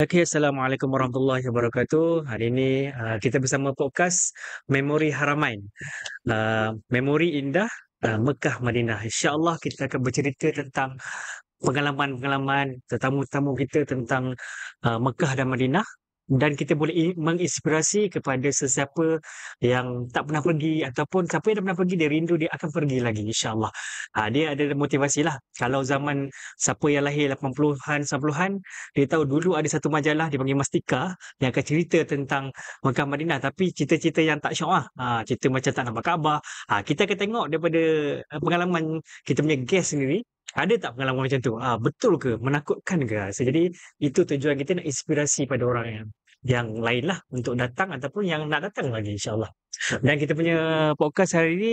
Okey, Assalamualaikum warahmatullahi wabarakatuh. Hari ini kita bersama podcast Memori Haramain. Memori indah Mekah Madinah. InsyaAllah kita akan bercerita tentang pengalaman-pengalaman tetamu-tetamu kita tentang Mekah dan Madinah, dan kita boleh menginspirasi kepada sesiapa yang tak pernah pergi ataupun siapa yang dah pernah pergi, dia rindu, dia akan pergi lagi insya-Allah. Dia ada motivasilah. Kalau zaman siapa yang lahir 80-an, 90-an, dia tahu dulu ada satu majalah dipanggil Mastika yang akan cerita tentang Mekah Madinah, tapi cerita-cerita yang tak syok cerita macam tak nampak Kaabah. Kita akan tengok daripada pengalaman kita punya guest sendiri, ada tak pengalaman macam tu? Betul ke? Menakutkan ke? Jadi itu tujuan kita, nak inspirasi pada orang yang lain lah untuk datang ataupun yang nak datang lagi insya-Allah. Dan kita punya podcast hari ini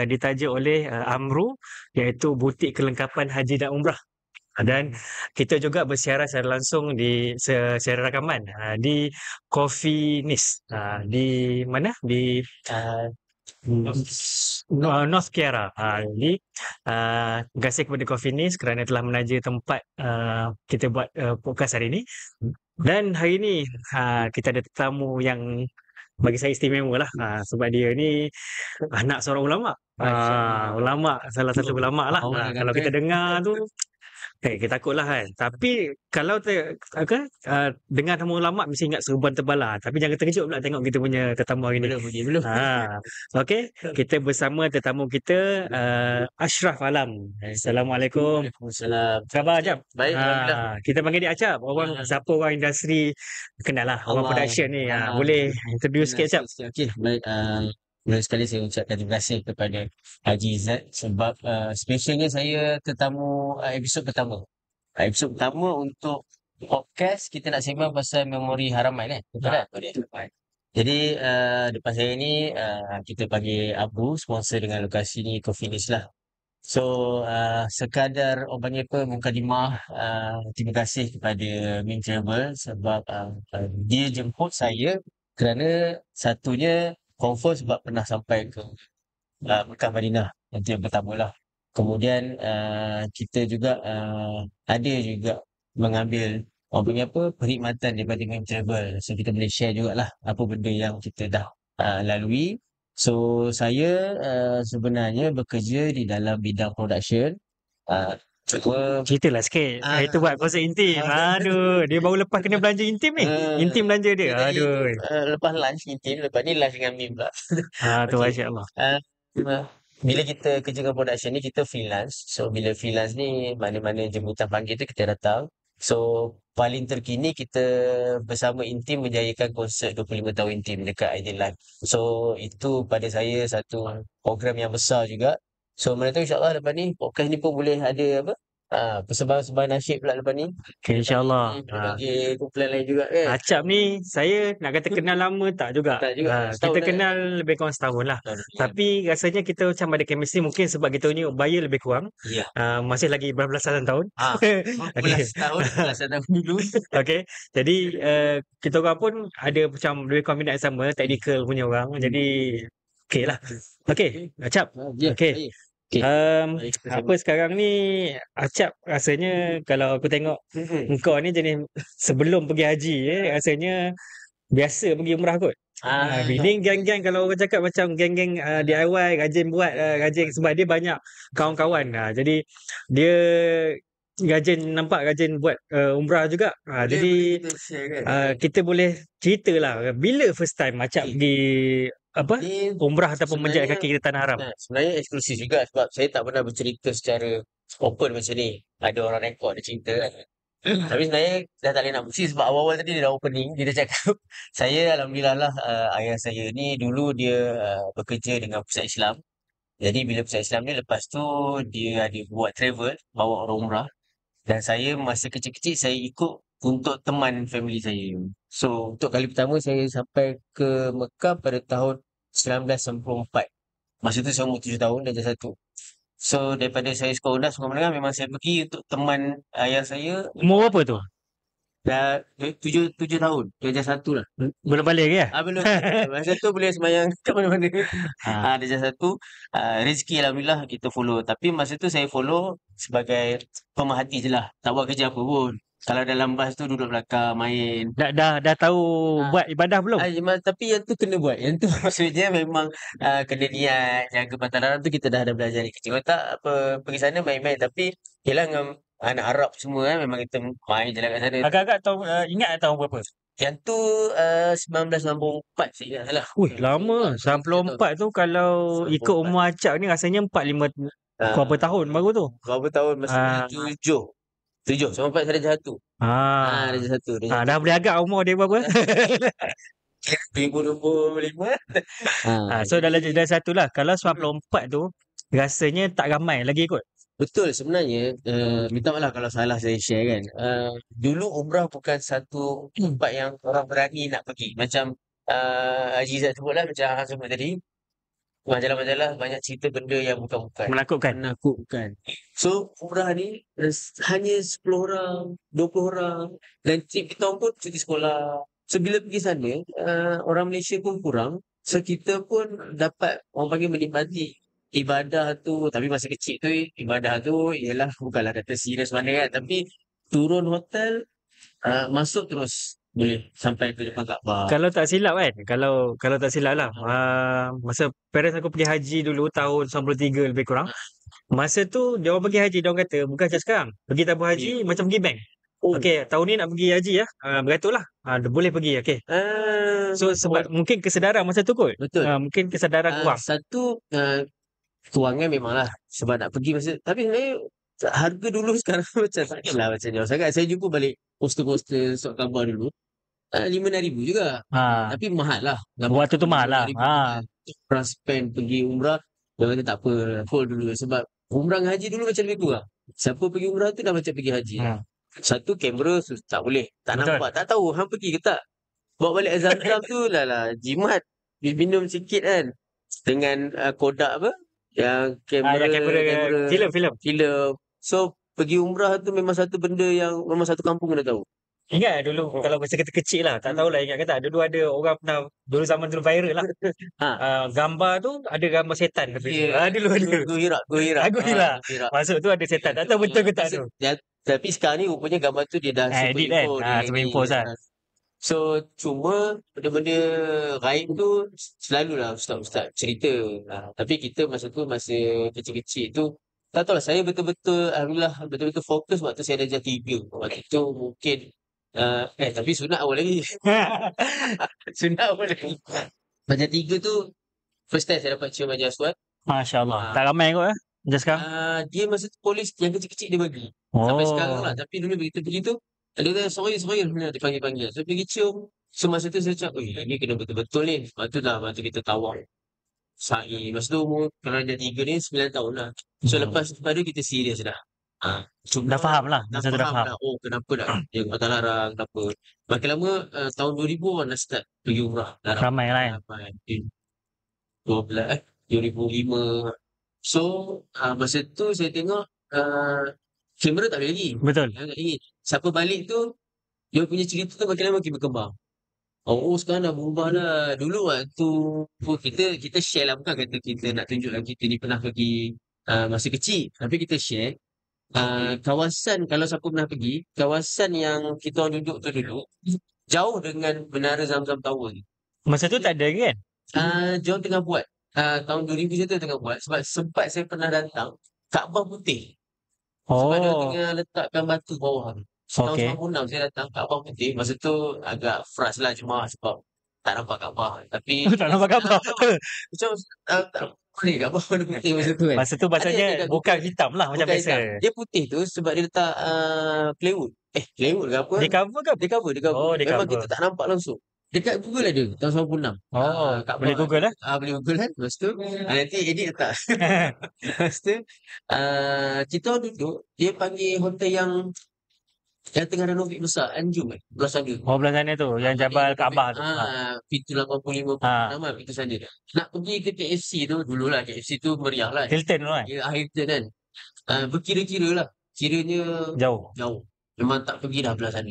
ditaja oleh Amru, iaitu Butik Kelengkapan Haji dan Umrah. Dan kita juga bersiaran secara langsung secara rakaman di Coffee Nist. Di mana? Di North Kiara. Jadi terima kasih kepada Coffee Nist kerana telah menaja tempat kita buat podcast hari ini. Dan hari ini kita ada tetamu yang bagi saya istimewa lah, sebab dia ni anak seorang ulama. Ulama, salah satu ulama lah. Kalau kita dengar tu kita takutlah kan. Tapi kalau dengar nama ulama mesti ingat serban tebal lah. Tapi jangan terkejut pula tengok kita punya tetamu hari ni. Belum. Okey, kita bersama tetamu kita Ashraf Alam. Assalamualaikum. Waalaikumsalam. Khabar Ajab? Baik, alhamdulillah. Kita panggil dia Acap. Siapa orang industri kenal lah, orang production ni. Boleh introduce sikit Acap? Okey, baik. Mula sekali saya ucapkan terima kasih kepada Haji Izzat sebab specialnya saya tetamu episod pertama. Episod pertama untuk podcast kita nak sembang pasal memori Haramain betul tak? Jadi depan saya ni kita panggil Abu, sponsor dengan lokasi ni Coffee Nist lah. So sekadar orang panggil apa, mukadimah, terima kasih kepada Ming Travel sebab dia jemput saya kerana satunya confirm sebab pernah sampai ke Mekah Madinah, itu yang pertama lah. Kemudian kita juga ada juga mengambil orang panggil apa, perkhidmatan daripada Ming Travel. So kita boleh share jugalah apa benda yang kita dah lalui. So saya sebenarnya bekerja di dalam bidang production. Cuma Ceritalah sikit. Itu buat konsert intim. Aduh, dia baru lepas kena belanja intim ni. Intim belanja dia. tadi Aduh. lepas lunch intim, lepas ni lunch dengan Mim pula. Tu Okey. masya-Allah. Bila kita kerja dengan production ni kita freelance. So bila freelance ni mana-mana jemputan panggil tu kita datang. So paling terkini kita bersama Intim menjayakan konsert 25 tahun Intim dekat Ideal Life. So itu pada saya satu program yang besar juga. So mana tahu insya-Allah lepas ni podcast ni pun boleh ada apa? Persembahan-persembahan nasyid pula lepas ni. Okay, insya-Allah. Bagi kumpulan lain juga kan. Acap ni saya nak kata kenal lama tak juga. Tak juga. Kita kenal lebih kurang setahun lah. Tapi rasanya kita macam ada chemistry, mungkin sebab kita ni bayar lebih kurang. Ya. Masih lagi berbelasan tahun. 15 tahun, belasan tahun dulu. Okey. Jadi kita orang pun ada macam lebih kurang minat yang sama, technical punya orang. Jadi okey lah. Okey, Acap. Okey. Apa sekarang ni Acap rasanya kalau aku tengok engkau ni jenis sebelum pergi haji rasanya biasa pergi umrah kot. Ini geng-geng, kalau orang cakap macam geng-geng DIY rajin buat rajin, sebab dia banyak kawan-kawan. Jadi dia nampak rajin buat umrah juga. Jadi kita boleh ceritalah bila first time Acap pergi umrah ataupun menjalan kaki ke tanah haram. Sebenarnya eksklusif juga sebab saya tak pernah bercerita secara open macam ni. Ada orang rekod, ada cerita kan. Tapi sebenarnya dah tak boleh nak bercerita sebab awal-awal tadi dia dah opening. Dia dah cakap, saya alhamdulillah lah ayah saya ni dulu dia bekerja dengan Pusat Islam. Jadi bila Pusat Islam ni lepas tu dia ada buat travel, bawa orang umrah. Dan saya masa kecil-kecil saya ikut untuk teman family saya. So untuk kali pertama saya sampai ke Mekah pada tahun 1994. Masa tu saya umur 7 tahun, darjah 1. So daripada saya sekolah rendah, sekolah menengah memang saya pergi untuk teman ayah saya. Umur berapa tu? Dah 7 tahun, darjah 1 lah. Belum balik ke ya? Belum. Masa tu boleh sembahyang kat mana-mana. Darjah 1. Rezeki alhamdulillah kita follow. Tapi masa tu saya follow sebagai pemerhati je lah. Tak buat kerja apa pun. Kalau dalam bas tu duduk belakang main. Dah tahu Ah, buat ibadah belum? tapi yang tu kena buat. Yang tu maksudnya memang kena niat jaga pantalaran tu kita dah ada belajar dari kecil. Kalau tak apa pergi sana main-main tapi yalah dengan anak Arab semua memang kita main je lah kat sana. Agak-agak tahun ingat tak tahun berapa? Yang tu 1994 saya ingat salah. Wih, lama. 94 tu kalau ikut 94. umur Acap ni rasanya 45 berapa Ah, tahun baru tu? berapa tahun masa Ah, tujuh. Tujuh. Sama empat saya darjah satu. ah, Darjah satu. Darjah dah satu. boleh agak umur dia berapa? 2025. So dalam satu lah. Kalau 94 tu rasanya tak ramai lagi kot. Betul sebenarnya minta maaf lah kalau salah saya share kan. Dulu umrah bukan satu tempat yang orang berani nak pergi. Macam Haji Izzat sebut lah macam Hang sebut tadi. Majalah-majalah banyak cerita benda yang bukan-bukan. Menakutkan. Menakutkan. So umrah ni hanya 10 orang, 20 orang. Dan kita pun cuti sekolah. So bila pergi sana, orang Malaysia pun kurang. So kita pun dapat orang panggil menikmati ibadah tu. Tapi masa kecil tu ibadah tu ialah bukanlah kata serius mana kan. Tapi turun hotel, masuk terus boleh sampai ke depan Kaabah. Kalau tak silap kan, kalau tak silap lah, masa parents aku pergi haji dulu tahun 93 lebih kurang. Masa tu dia orang pergi haji, dia orang kata bukan macam sekarang. Pergi tabung haji macam pergi bank. Oh. Okey, tahun ni nak pergi haji ya. Beratullah. Boleh pergi okey. So sebab mungkin kesedaran masa tu kot. Betul. Mungkin kesedaran kurang. Satu kewangan memanglah sebab nak pergi masa tapi sebenarnya harga dulu sekarang macam takkanlah macam jauh sangat. Saya jumpa balik poster-poster surat khabar dulu. 5,000 juga. Tapi mahal lah. Waktu tu mahal lah. Orang spend pergi umrah, dia kata tak apa, hold dulu. Sebab umrah dengan haji dulu macam lebih kurang. Siapa pergi umrah tu dah macam pergi haji. Satu kamera tak boleh. Tak Betul. nampak. Tak tahu hang pergi ke tak. Bawa balik Zam-Zam tu lah jimat. Minum sikit kan. Dengan Kodak apa? Yang kamera, filem. So pergi umrah tu memang satu benda yang memang satu kampung kena tahu. Ingat dulu kalau masa kita kecil lah, tak tahulah ingat ke tak. Dulu ada orang pernah, dulu zaman dulu viral lah. Gambar tu ada gambar setan tapi dulu ada. Go Hira. Masuk tu ada setan. Tak tahu betul ke tak tu. Tapi sekarang ni rupanya gambar tu dia dah Edit kan. Superimpose kan. So cuma benda-benda gaib tu selalulah ustaz-ustaz cerita. Tapi kita masa tu masa kecil-kecil tu tak tahulah saya betul-betul alhamdulillah betul-betul fokus waktu saya darjah 3. Waktu tu mungkin tapi sunat awal lagi. Sunat awal lagi. Darjah 3 tu first time saya dapat cium Hajar Aswad. Masya-Allah. Tak ramai kot macam sekarang. Dia masa tu polis yang kecil-kecil dia bagi. Sampai sekarang lah. Tapi dulu begitu dia kata sorry dipanggil-panggil. So pergi cium. So masa tu saya cakap, ini kena betul-betul ni. Lepas tu dah masa kita tawak. Sa'i. Masa tu umur kalau darjah 3 ni 9 tahun lah. So lepas pada kita serius dah. Dah faham lah. Masa tu dah faham. Oh kenapa dah yang patah larang kenapa. Makin lama tahun 2000 orang dah start pergi umrah. Ramai lah kan. 2005. So masa tu saya tengok kamera tak boleh lagi. Betul. Tak lagi. Siapa balik tu dia punya cerita tu makin lama makin berkembang. Sekarang dah berubah dah. Dulu waktu kita share lah bukan kata kita nak tunjukkan kita ni pernah pergi masa kecil. Tapi kita share kawasan kalau siapa pernah pergi, kawasan yang kita orang duduk tu dulu jauh dengan Menara Zam-Zam Tower ni. Masa tu tak ada kan? Diorang tengah buat. Tahun 2000 je tu tengah buat. Sebab sempat saya pernah datang, Kaabah putih. Sebab dia tengah letakkan batu bawah tu. Tahun 96 saya datang, Kaabah putih. Masa tu agak frust lah cuma sebab tak nampak Kaabah. Tapi tak nampak Kaabah. Macam tak boleh Kaabah warna putih masa tu kan. Masa tu bahasanya bukan hitam lah macam biasa. Hitam. Dia putih tu sebab dia letak plywood. Plywood ke apa? Dia cover ke? Dia cover. Memang kita tak nampak langsung. Dekat Google ada tahun 96. Boleh Google lah. Boleh Google kan. Lepas tu nanti edit letak. Lepas tu kita orang duduk, dia panggil hotel yang tengah renovate besar, Anjum belah sana. Belah sana tu, yang Jabal Kaabah tu. Pintu 85 nama pintu sana. Nak pergi ke KFC tu, dululah KFC tu meriah lah. Hilton tu kan? Hilton kan. Berkira-kira lah. Kiranya jauh. Memang tak pergi dah belah sana.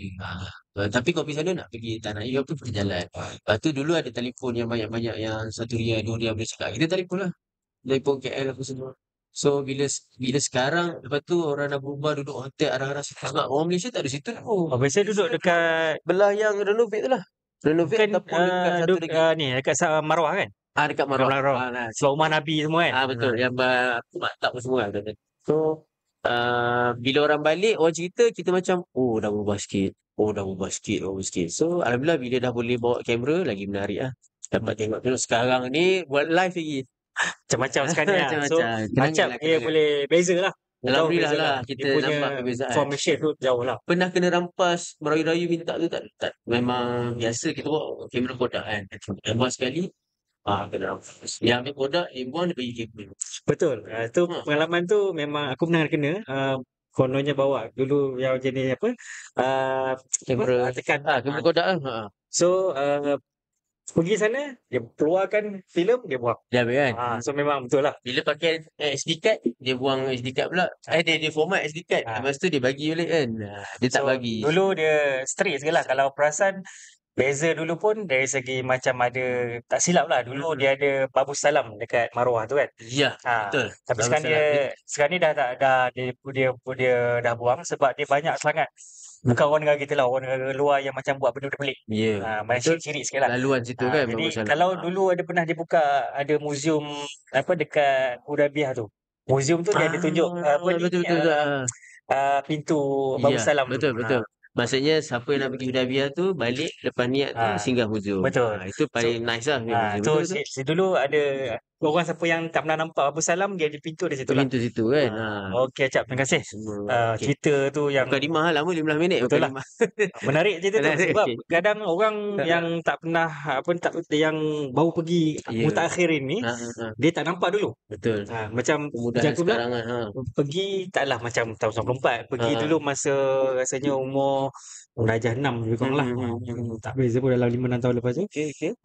Tapi kalau pergi sana nak pergi Tanah Air apa pergi jalan. Lepas tu dulu ada telefon yang banyak-banyak yang 1 riyal, 2 riyal boleh cakap. Kita telefon lah. Telefon KL apa semua. So bila sekarang lepas tu orang dah berubah duduk hotel arah-arah situ sebab orang Malaysia tak ada situ tu. Biasanya duduk dekat Belah yang renovate tu lah. Renovate bukan ataupun dekat satu lagi. ni dekat Marwah kan? Dekat Dekat Marwah. Marwah. Nah, Sebab rumah Nabi semua kan? betul. Yang maktab pun semua kan. So bila orang balik orang cerita kita macam dah berubah sikit. Dah berubah sikit, So alhamdulillah bila dah boleh bawa kamera lagi menarik lah. Dapat tengok sekarang ni buat live lagi. Macam-macam sekarang ni lah. So Macam-macam. macam dia boleh beza lah. Jauh Alhamdulillah beza lah Dia kita punya nampak perbezaan. formation tu jauh lah. Pernah kena rampas merayu-rayu minta tu tak. Memang biasa kita bawa kamera Kodak kan. Lepas sekali kena rampas. Yang ambil Kodak dia buang dia pergi kamera. Betul. Tu pengalaman tu memang aku pernah kena. Kononnya bawa dulu yang jenis apa? Kamera Tekan. kamera Kodak lah. So pergi sana dia keluarkan filem dia buang. Dia ambil kan. So memang betul lah. Bila pakai SD card dia buang SD card pula. Dia format SD card. Lepas tu dia bagi balik kan. Dia tak bagi. Dulu dia strict sekali lah. Kalau perasan beza dulu pun dari segi macam ada tak silap lah dulu dia ada Babu Salam dekat Marwah tu kan. Ya, betul. Tapi sekarang ni dah dia dah buang sebab dia banyak sangat bukan orang negara kita lah, orang negara luar yang macam buat benda-benda pelik. Malaysia ciri sikit lah. Laluan situ kan. Jadi Babu Salam. kalau dulu pernah dibuka ada muzium apa dekat Hudaibiyah tu. Muzium tu dia ada tunjuk betul. pintu Babu Salam tu. Betul. Maksudnya siapa yang nak pergi Hudaibiyah tu balik lepas niat tu singgah muzium. Betul. Itu paling nice lah. So dulu ada orang siapa yang tak pernah nampak Babu Salam dia ada pintu di situ lah. Pintu situ kan. Okey Acap, terima kasih. Cerita tu yang Mukadimah lama 15 minit. Betul lah. Menarik cerita tu sebab kadang orang yang tak pernah yang baru pergi mutakhir ini dia tak nampak dulu. Betul. Macam aku sekarang pergi taklah macam tahun 94 pergi dulu masa rasanya umur darjah 6 lebih kurang lah. Tak beza pun dalam 5-6 tahun lepas tu.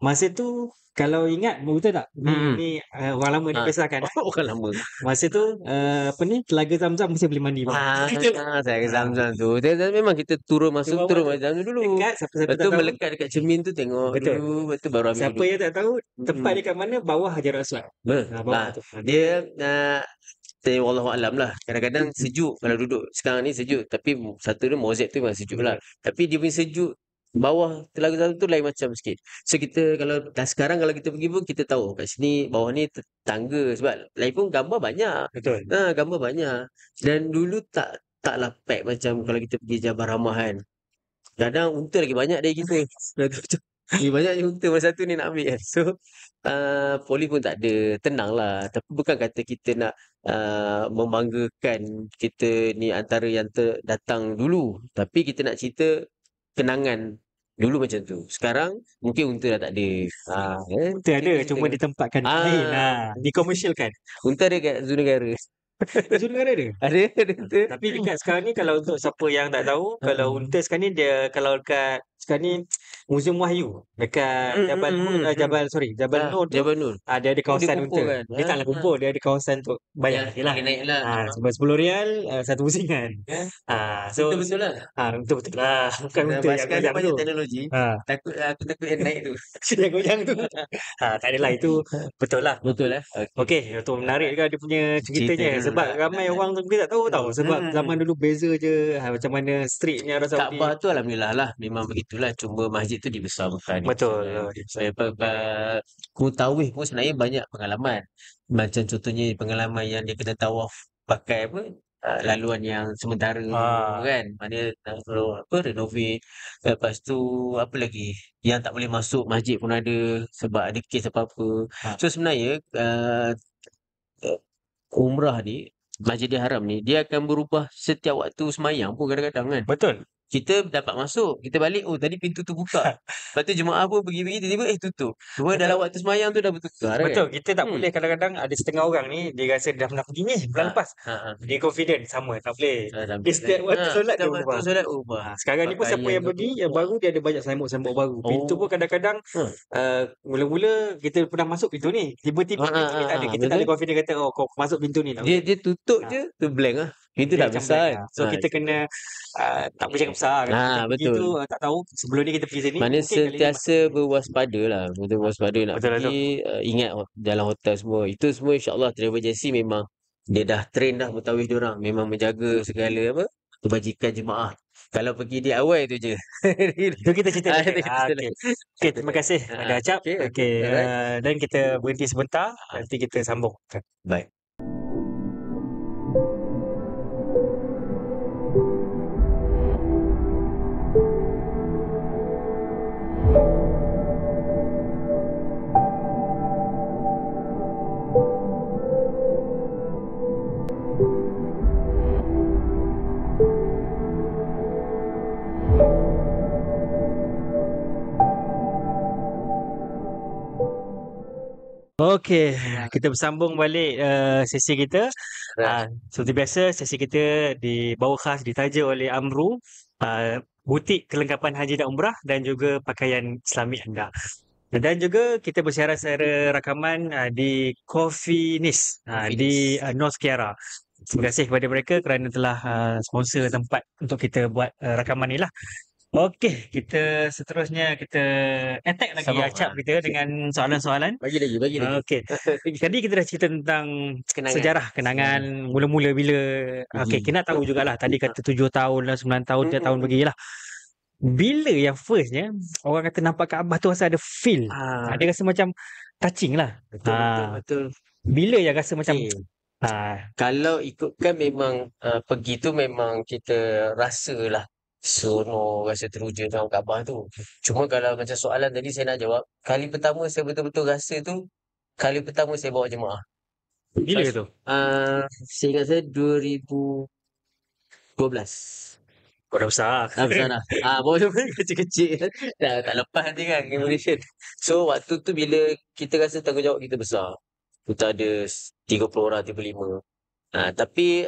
Masa tu kalau ingat betul tak? Ni orang lama ni kisahkan. Orang lama. Masa tu Telaga Zamzam mesti boleh mandi. Telaga Zamzam tu. Memang kita turun masuk Zamzam dulu. Lepas tu melekat dekat cermin tu tengok dulu. Lepas tu baru ambil. Siapa yang tak tahu tempat dekat mana bawah Hajarul Aswad. Bawah tu. Dia wallahualam lah. Kadang-kadang sejuk kalau duduk. Sekarang ni sejuk. Tapi satu dia Mozet tu memang sejuk lah. Tapi dia punya sejuk bawah Telaga Zamzam tu lain macam sikit. So kita sekarang kalau kita pergi pun kita tahu kat sini bawah ni tangga sebab lain pun gambar banyak. Betul. Gambar banyak. Dan dulu taklah pack macam kalau kita pergi Jabal Rahmah kan. Kadang unta lagi banyak dari kita. Lagi banyak unta masa tu ni nak ambil kan. So poli pun tak ada. Tenang lah. Tapi bukan kata kita nak membanggakan kita ni antara yang datang dulu. Tapi kita nak cerita kenangan dulu macam tu. Sekarang mungkin unta dah tak ada. Unta ada cuma ditempatkan lain. Dikomersialkan. Unta ada kat Zoo Negara. Zoo Negara ada? Ada unta. Tapi dekat sekarang ni kalau untuk siapa yang tak tahu, kalau unta sekarang ni dia kalau dekat sekarang ni Muzium Wahyu dekat Jabal Nur Jabal Nur. dia ada kawasan unta. Kan? Dia taklah kumpul, dia ada kawasan untuk bayar lah. Sebab RM10 satu pusingan. So betul lah. Betul lah. Bukan unta yang goyang tu. Teknologi. Takut aku yang naik tu. Yang goyang tu. Tak adalah itu betul lah. Betul lah. Okey, itu menarik juga dia punya ceritanya sebab ramai orang tu tak tahu sebab zaman dulu beza je macam mana streetnya Arab Saudi. Kaabah tu alhamdulillah lah memang begitulah cuma masjid tu dibesarkan. Betul. Saya Mutawif pun sebenarnya banyak pengalaman. Macam contohnya pengalaman yang dia kena tawaf pakai laluan yang sementara kan. Mana renovate. Lepas tu apa lagi? Yang tak boleh masuk masjid pun ada sebab ada kes apa-apa. So sebenarnya umrah ni Masjidil Haram ni dia akan berubah setiap waktu semayang pun kadang-kadang kan. Betul. Kita dapat masuk, kita balik, tadi pintu tu buka. Lepas tu jemaah pun pergi-pergi tiba-tiba tutup. Cuma dalam waktu semayang tu dah bertukar. Betul, kita tak boleh kadang-kadang ada setengah orang ni dia rasa dah pernah pergi ni bulan lepas. Dia confident sama tak boleh. Dia setiap waktu solat dia ubah. Sekarang ni pun siapa yang pergi yang baru dia ada banyak sembok-sembok baru. Pintu pun kadang-kadang mula-mula kita pernah masuk pintu ni, tiba-tiba pintu ni tak ada. Kita tak ada confident kata kau masuk pintu ni. Dia tutup je, tu blank lah. Pintu dah besar. So kita kena tak boleh cakap besar. Betul. Tak tahu sebelum ni kita pergi sini. Mana sentiasa berwaspada lah. Betul berwaspada nak pergi. Ingat dalam hotel semua. Itu semua insyaAllah travel agency memang dia dah train dah mutawif diorang. Memang menjaga segala apa, kebajikan jemaah. Kalau pergi di awal tu je. Itu kita cerita lain. Itu kita Okey. Okey, terima kasih pada Acap. Okey, okey. Okey, Alright. dan kita berhenti sebentar, nanti kita sambung. Baik. Okey, kita bersambung balik sesi kita. Right. Seperti biasa, sesi kita dibawa khas ditaja oleh Amru, butik kelengkapan haji dan umrah dan juga pakaian Islami anda. Dan juga kita bersiaran secara rakaman di Coffee Nis di North Kiara. Terima kasih kepada mereka kerana telah sponsor tempat untuk kita buat rakaman ni lah. Okey, kita seterusnya kita attack lagi Sambung, Acap kita dengan soalan-soalan. Bagi lagi. Okey. Tadi kita dah cerita tentang Kenangan. sejarah kenangan mula-mula bila okey, kita nak tahu jugalah tadi kata 7 tahun lah 9 tahun tiap tahun pergilah. Bila yang firstnya orang kata nampak Kaabah tu rasa ada feel. Ada rasa macam touching lah. Betul. Bila yang rasa macam Kalau ikutkan memang pergi tu memang kita rasalah seronok, rasa teruja tengok Kaabah tu. Cuma kalau macam soalan tadi saya nak jawab, kali pertama saya betul-betul rasa tu, kali pertama saya bawa jemaah. bila tu? Saya ingat saya 2012. Kau dah besar. Besar dah. Bawa jemaah kecil-kecil kan. Tak lepas nanti kan Malaysia. So waktu tu bila kita rasa tanggungjawab kita besar. Kita ada 30 orang, 35. Tapi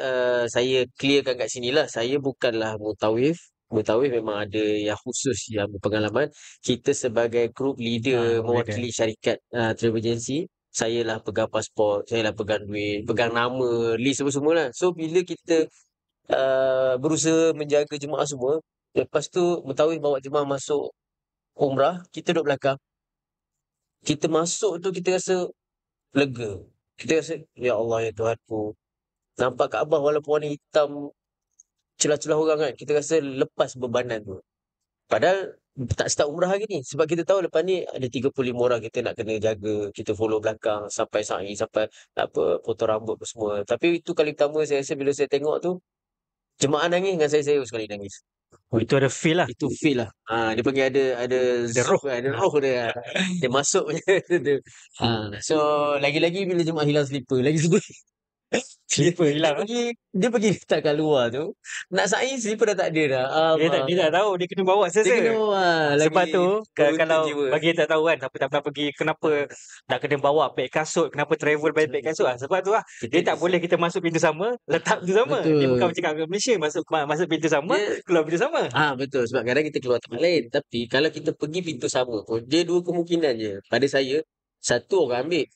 saya clearkan kat sini lah. Saya bukanlah mutawif. Mutawif memang ada yang khusus yang berpengalaman. Kita sebagai group leader mewakili syarikat travel agency. Saya lah pegang pasport, saya lah pegang duit, pegang nama, list semua lah. So bila kita berusaha menjaga jemaah semua, lepas tu mutawif bawa jemaah masuk umrah, kita duduk belakang. Kita masuk tu kita rasa lega. Kita rasa, ya Allah ya Tuhanku. Nampak Kaabah walaupun warna hitam, celah-celah orang kan, kita rasa lepas bebanan tu. Padahal tak start umrah lagi ni. Sebab kita tahu lepas ni ada 35 orang kita nak kena jaga. Kita follow belakang sampai sa'i, sampai potong rambut apa semua. Tapi itu kali pertama saya rasa bila saya tengok tu, jemaah nangis dengan saya sekali nangis. Itu ada feel lah. Itu feel lah. Dia panggil ada roh. Ada roh dia. Dia masuk punya tu. So lagi-lagi bila jemaah hilang slipper, lagi sedih. Slipper hilang. Dia pergi letakkan luar tu. Nak sa'i slipper dah tak ada dah. Dia tak tahu dia kena bawa Dia kena bawa. Sebab tu kalau jiwa. bagi tak tahu kan siapa tak pernah pergi kenapa nak kena bawa beg kasut, kenapa travel bawa beg kasut sebab tu lah dia tak boleh kita masuk pintu sama, letak pintu sama. Betul. Dia bukan macam kat Malaysia masuk pintu sama, keluar pintu sama. Betul, sebab kadang kita keluar tempat lain. Tapi kalau kita pergi pintu sama pun, dia dua kemungkinan je. Pada saya, satu orang ambil,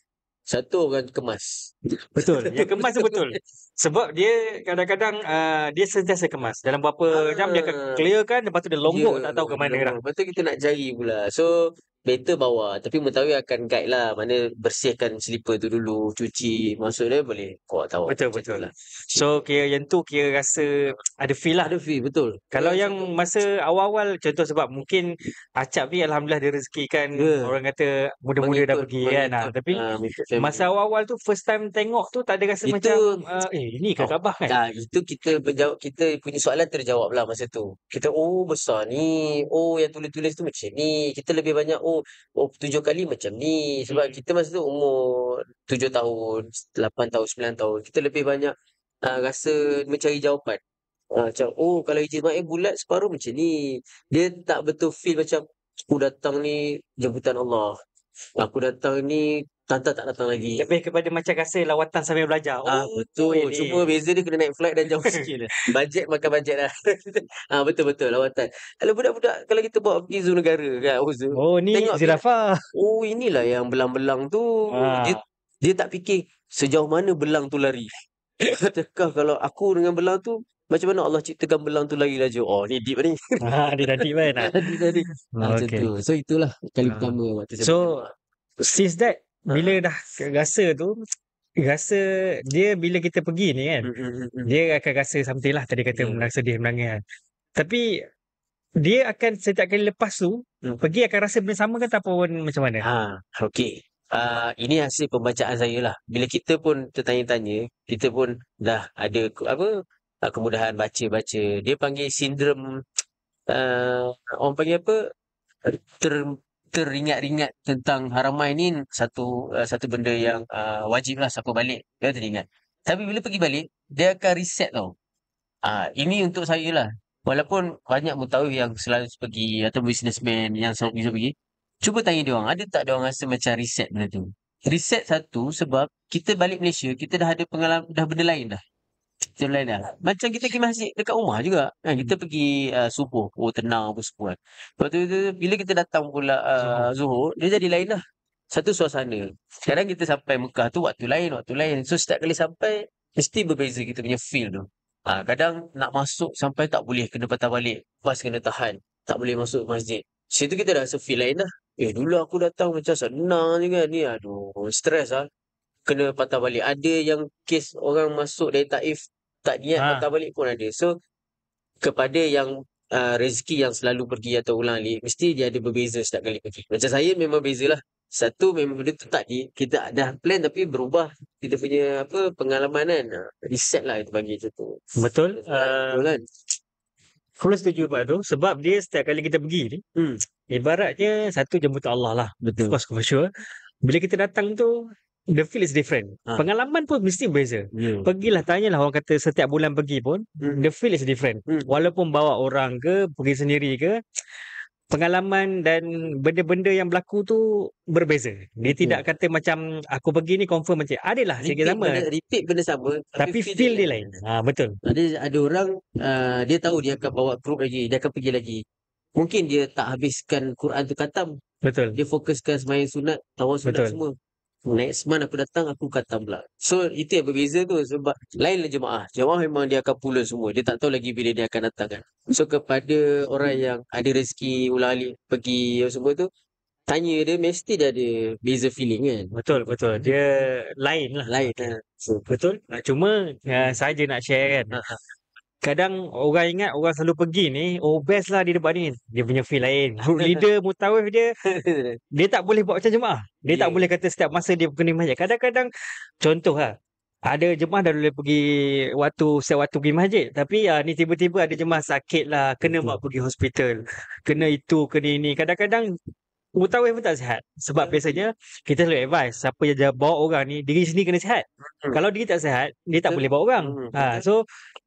satu orang kemas. Betul. Yang kemas tu betul. Sebab dia kadang-kadang dia sentiasa kemas. Dalam berapa jam dia akan clearkan, lepas tu dia lombok tak tahu ke mana dah. Lepas tu kita nak cari pula. So better bawa. Tapi mutawif akan guide lah. Mana bersihkan slipper tu dulu. Cuci. Masuk dia boleh bawa tahu. Betul. Lah. So kira yang tu kira rasa ada feel lah. Ada feel, betul. Kalau yang masa awal-awal, contoh sebab mungkin Acap ni Alhamdulillah dia rezekikan orang kata muda-muda dah pergi kan. Tapi masa awal-awal tu first time tengok tu tak ada rasa itu, macam ini ke Kaabah kan? Itu kita menjawab, kita punya soalan terjawab lah masa tu. Kita besar ni. Yang tulis-tulis tu macam ni. Kita lebih banyak 7 kali macam ni. Sebab kita masa tu umur 7 tahun, 8 tahun, 9 tahun. Kita lebih banyak rasa mencari jawapan. Macam kalau ijtimai bulat separuh macam ni. Dia tak betul feel macam aku datang ni jemputan Allah. Aku datang ni Tanta tak datang lagi. Lebih kepada macam rasa lawatan sambil belajar. Betul. Cuma beza dia kena naik flight dan jauh sikit. Bajet makan bajet lah. Betul-betul lawatan. Kalau budak-budak, kalau kita bawa pergi zoo negara kan. Ni zirafah. Inilah yang belang-belang tu. Dia tak fikir sejauh mana belang tu lari. Katakah kalau aku dengan belang tu, macam mana Allah ciptakan belang tu lari laju. Ni deep ni. Dia dah deep kan. Macam tu. So itulah kali pertama waktu saya. So since that bila dah rasa tu rasa dia bila kita pergi ni kan, Mm. dia akan rasa something lah, tadi kata Ya. menang sedih, menangis kan. Tapi dia akan setiap kali lepas tu, Mm. pergi akan rasa benda sama ke ataupun macam mana? Okey. Ini hasil pembacaan saya lah. Bila kita pun tertanya-tanya, kita pun dah ada kemudahan baca-baca. Dia panggil sindrom, orang panggil apa? Ter teringat-ringat tentang Haramain ni satu benda yang wajib lah siapa balik dia teringat. Tapi bila pergi balik, dia akan reset tau. Ini untuk saya lah. Walaupun banyak mutawif yang selalu pergi atau businessman yang selalu pergi, cuba tanya dia orang, ada tak dia orang rasa macam reset benda tu? Reset satu sebab kita balik Malaysia, kita dah ada pengalaman, dah benda lain dah. Benda lain dah. Macam kita pergi masjid dekat rumah juga. Kan? Kita pergi subuh, tenang apa semua kan. Lepas tu, bila kita datang pula Zuhur, dia jadi lain dah. Satu suasana. Sekarang kita sampai Mekah tu waktu lain. So setiap kali sampai, mesti berbeza kita punya feel tu. Kadang nak masuk sampai tak boleh, kena patah balik. Bas kena tahan. Tak boleh masuk masjid. Situ kita dah rasa feel lain dah. Dulu aku datang macam senang je kan. Ni aduh, stres lah. Kena patah balik. Ada yang kes orang masuk dari Taif, tak niat patah balik pun ada. So, kepada yang rezeki yang selalu pergi atau ulang alik, mesti dia ada berbeza setiap kali pergi. Macam saya memang bezalah. Satu memang benda tu tak kita dah plan tapi berubah kita punya pengalaman kan. Reset lah kita bagi macam tu. Betul. Betul kan? Full setuju Pak tu, sebab dia setiap kali kita pergi ni, ibaratnya satu jemputan Allah lah. Betul. Of course, for sure. Bila kita datang tu, the feel is different. Pengalaman pun mesti berbeza. Pergilah, tanyalah orang kata setiap bulan pergi pun, the feel is different. Walaupun bawa orang ke, pergi sendiri ke, pengalaman dan benda-benda yang berlaku tu berbeza. Dia tidak kata macam aku pergi ni confirm macam adalah sikit sama. Repeat benda sama Tapi feel dia lain. Betul. Ada orang dia tahu dia akan bawa group lagi, dia akan pergi lagi. Mungkin dia tak habiskan Quran tu khatam. Betul. Dia fokuskan sembahyang sunat, tawaf sunat semua. Next month aku datang, aku khatam pula. So, itu yang berbeza tu. Sebab lainlah jemaah. Jemaah memang dia akan pula semua. Dia tak tahu lagi bila dia akan datang kan. So, kepada orang yang ada rezeki ulang alik pergi semua tu, tanya dia, mesti dia ada beza feeling kan. Betul. Dia lain lah. Lain lah. So, betul. Cuma, saja nak share kan. Kadang orang ingat orang selalu pergi ni, best lah di tempat ni. Dia punya feel lain. Group leader, mutawif dia tak boleh buat macam jemaah. Dia tak boleh kata setiap masa dia pergi masjid. Kadang-kadang, contoh lah, ada jemaah dah boleh pergi setiap waktu pergi masjid. Tapi ni tiba-tiba ada jemaah sakit lah, kena buat pergi hospital. Kena itu, kena ini. Kadang-kadang, mutawif pun tak sihat. Sebab biasanya, kita selalu advise, siapa yang bawa orang ni, diri sendiri kena sihat. Kalau diri tak sihat, dia tak boleh bawa orang. So,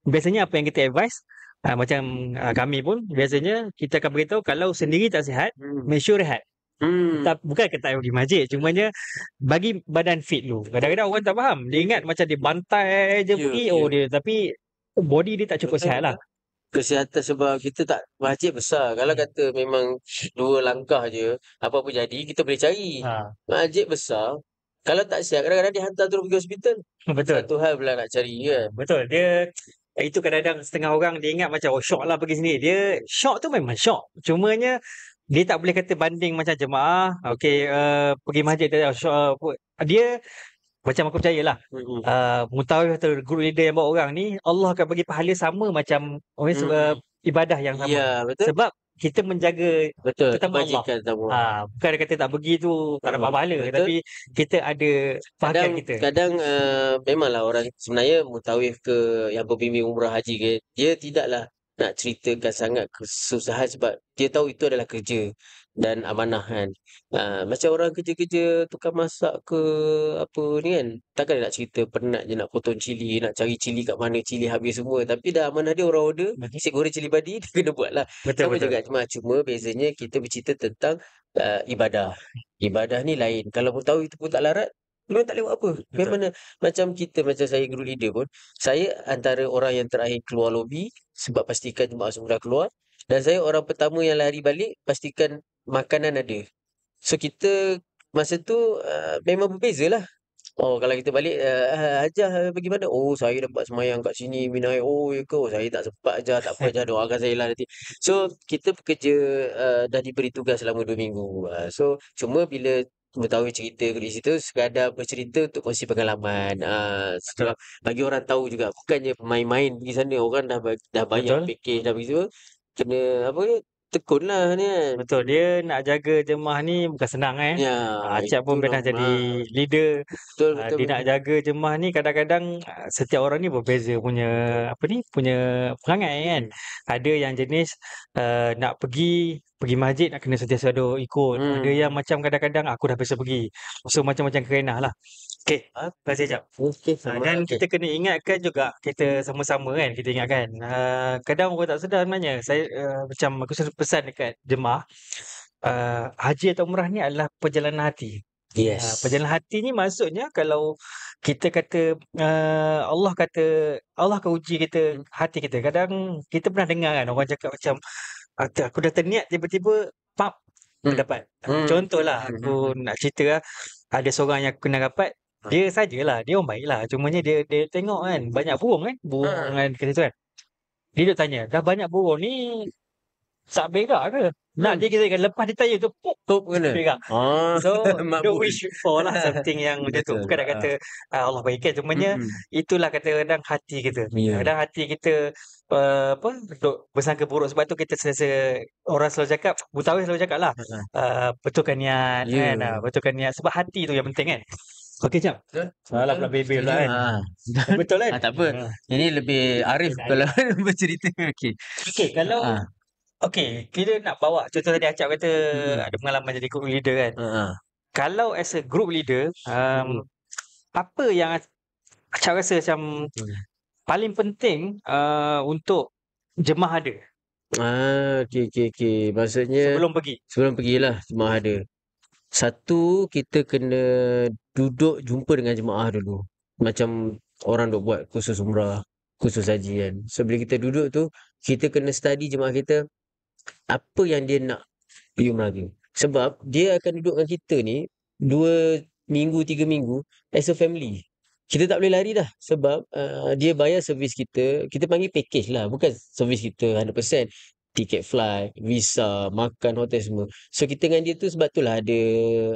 biasanya apa yang kita advise, macam kami pun, biasanya kita akan beritahu kalau sendiri tak sihat, make sure rehat. Bukan kata pergi masjid, cumanya bagi badan fit dulu. Kadang-kadang orang tak faham. Dia ingat macam dia bantai je pergi, dia, tapi body dia tak cukup sihat lah. Kesihatan sebab kita tak, masjid besar. Kalau kata memang 2 langkah je, apa-apa jadi, kita boleh cari. Masjid besar, kalau tak sihat, kadang-kadang dia hantar terus pergi hospital. Betul. Satu hal pula nak cari kan. Betul. Dia itu kadang-kadang setengah orang dia ingat macam syok lah pergi sini. Dia syok tu memang syok. Cumanya dia tak boleh kata banding macam jemaah. Okey, pergi masjid dia syok. Dia macam aku percayalah. Mutawif atau group leader yang bawa orang ni, Allah akan bagi pahala sama macam ibadah yang sama. Ya, betul. Sebab kita menjaga ketama Allah. Bukan dia kata tak pergi tu tak dapat pahala, tapi kita ada bahagian kita. Kadang memanglah orang sebenarnya mutawif ke yang berbimbing umrah haji ke, dia tidaklah nak ceritakan sangat kesusahan sebab dia tahu itu adalah kerja dan amanah kan. Macam orang kerja-kerja tukang masak ke apa ni kan, takkan dia nak cerita penat je nak potong cili, nak cari cili kat mana, cili habis semua. Tapi dah amanah dia, orang order nasi goreng cili padi, dia kena buat lah. Sama juga cuma bezanya kita bercerita tentang ibadah. Ibadah ni lain. Kalau mutawif itu pun tak larat, memang tak boleh buat apa. Memang macam kita, macam saya group leader pun, saya antara orang yang terakhir keluar lobi sebab pastikan jemaah semua dah keluar, dan saya orang pertama yang lari balik pastikan makanan ada. So kita masa tu memang berbeza lah. Kalau kita balik, Hajah bagaimana? Saya dapat semayang kat sini, minum air. Ya ke? Saya tak sempat Hajah. Tak apa Hajah, doakan saya lah nanti. So, kita bekerja dah diberi tugas selama 2 minggu. So, cuma bila mengetahui cerita di situ sekadar bercerita untuk kongsi pengalaman. Betul. Sebab bagi orang tahu juga bukannya main-main pergi sana, orang dah banyak Betul. package dah pergi semua. Kena apa ni? Tekun lah ni kan. Betul, dia nak jaga jemaah ni bukan senang Ya, Acap itu pun pernah jadi normal. leader. Betul betul Dia nak betul. jaga jemaah ni kadang-kadang setiap orang ni berbeza punya apa ni, punya perangai kan. Hmm. Ada yang jenis nak pergi masjid nak kena sentiasa ada ikut. Ada yang Hmm. macam kadang-kadang aku dah biasa pergi. So macam-macam kerenah lah. Okey, terima kasih jap. Okey sama. Dan Okey. kita kena ingatkan juga, kita sama-sama kan, kita ingatkan, kadang orang tak sedar sebenarnya, macam aku selalu pesan dekat jemaah, haji atau umrah ni adalah perjalanan hati. Yes. Perjalanan hati ni maksudnya kalau kita kata, Allah akan uji kita, hati kita. Kadang kita pernah dengar kan orang cakap macam, aku dah terniat tiba-tiba pap, aku Hmm. dapat. Hmm. Contohlah aku nak cerita ada seorang yang aku kenal rapat, dia sajalah, dia orang baiklah, cumanya dia tengok kan banyak burung kan, burung Ah. kan kat situ kan. Dia duk tanya, "Dah banyak burung ni sak berak ke?" Nak Hmm. dia kirakan lepas dia tanya tu, pop, Top sak kena. berak. Ah, So, don't makbul. wish for lah something yang macam tu. Betul. Bukan nak kata Allah baikan, cumanya Mm-mm. itulah kadang-kadang hati kita. Ya. Kadang hati kita apa duk bersangka buruk, sebab tu kita sentiasa, orang selalu cakap, Butawi selalu cakap lah, Ha. betulkan niat Ya. kan, betulkan niat sebab hati tu yang penting kan. Okey jap. Betul. Salah Betul. pula bebel Setuju. pula kan. Betul. Betul kan? Tak apa. Ini lebih Arif Okey, kalau bercerita. Okey. okey, kalau Ha. okey, kita nak bawa contoh tadi Acap kata Mm-mm. ada pengalaman jadi group leader kan. Ha. Kalau as a group leader, Mm-mm. apa yang Acap rasa macam Mm. paling penting untuk jemaah ada Okey okey okey. Maksudnya sebelum pergi? sebelum pergilah jemaah ada. Satu, kita kena duduk jumpa dengan jemaah dulu. Macam orang duk buat kursus umrah, kursus haji kan. So bila kita duduk tu, kita kena study jemaah kita, apa yang dia nak pergi umrah tu. Sebab dia akan duduk dengan kita ni 2 minggu, 3 minggu as a family. Kita tak boleh lari dah sebab dia bayar servis kita. Kita panggil package lah, bukan servis kita 100%. Tiket flight, visa, makan, hotel semua. So kita dengan dia tu sebab itulah ada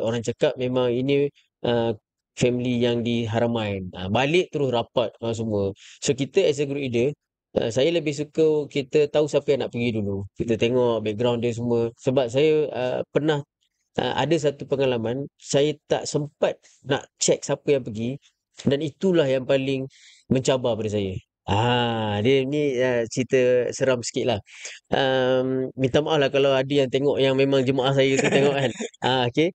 orang cakap memang ini uh, family yang di Haramain. Balik terus rapat semua. So kita as a group leader, saya lebih suka kita tahu siapa yang nak pergi dulu. Kita tengok background dia semua. Sebab saya pernah ada satu pengalaman, saya tak sempat nak check siapa yang pergi dan itulah yang paling mencabar pada saya. Dia ni cerita seram sikit lah. Minta maaf lah kalau ada yang tengok yang memang jemaah saya tu tengok kan. Okay.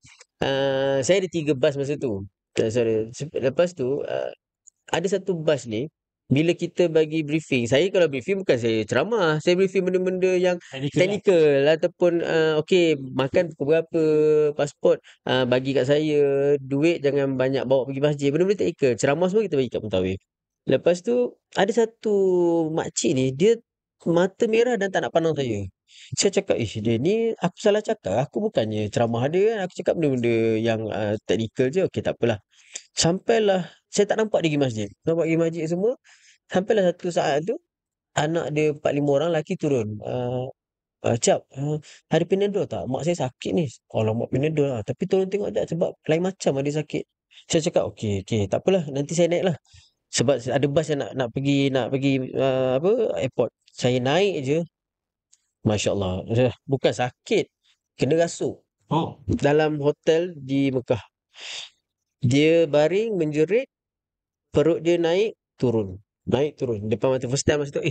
Saya ada 3 bas masa tu. Sorry. Lepas tu, ada satu bas ni, bila kita bagi briefing, saya kalau briefing bukan saya ceramah, saya briefing benda-benda yang teknikal ataupun okey makan pukul berapa, pasport bagi kat saya, duit jangan banyak bawa pergi masjid, benda-benda teknikal. Ceramah semua kita bagi kat pentawai. Lepas tu ada satu makcik ni, dia mata merah dan tak nak pandang saya. Saya cakap, dia ni aku salah cakap. Aku bukannya ceramah dia kan. Aku cakap benda-benda yang teknikal je. Okey, tak apalah. Sampailah saya tak nampak dia pergi masjid. Nampak pergi masjid semua. Sampailah satu saat tu, anak dia 4, 5 orang lelaki turun. "Cap, ada Panadol tak? Mak saya sakit ni." "Alamak, Panadol lah. Tapi tolong tengok jap sebab lain macam ada sakit." Saya cakap, "Okey, okey, tak apalah. Nanti saya naik lah." Sebab ada bas yang nak pergi apa, airport. Saya naik je, Masya Allah. Bukan sakit, kena rasuk. Oh, Dalam hotel di Mekah. Dia baring, menjerit, perut dia naik, turun. Naik, turun. Depan mata first time masa tu,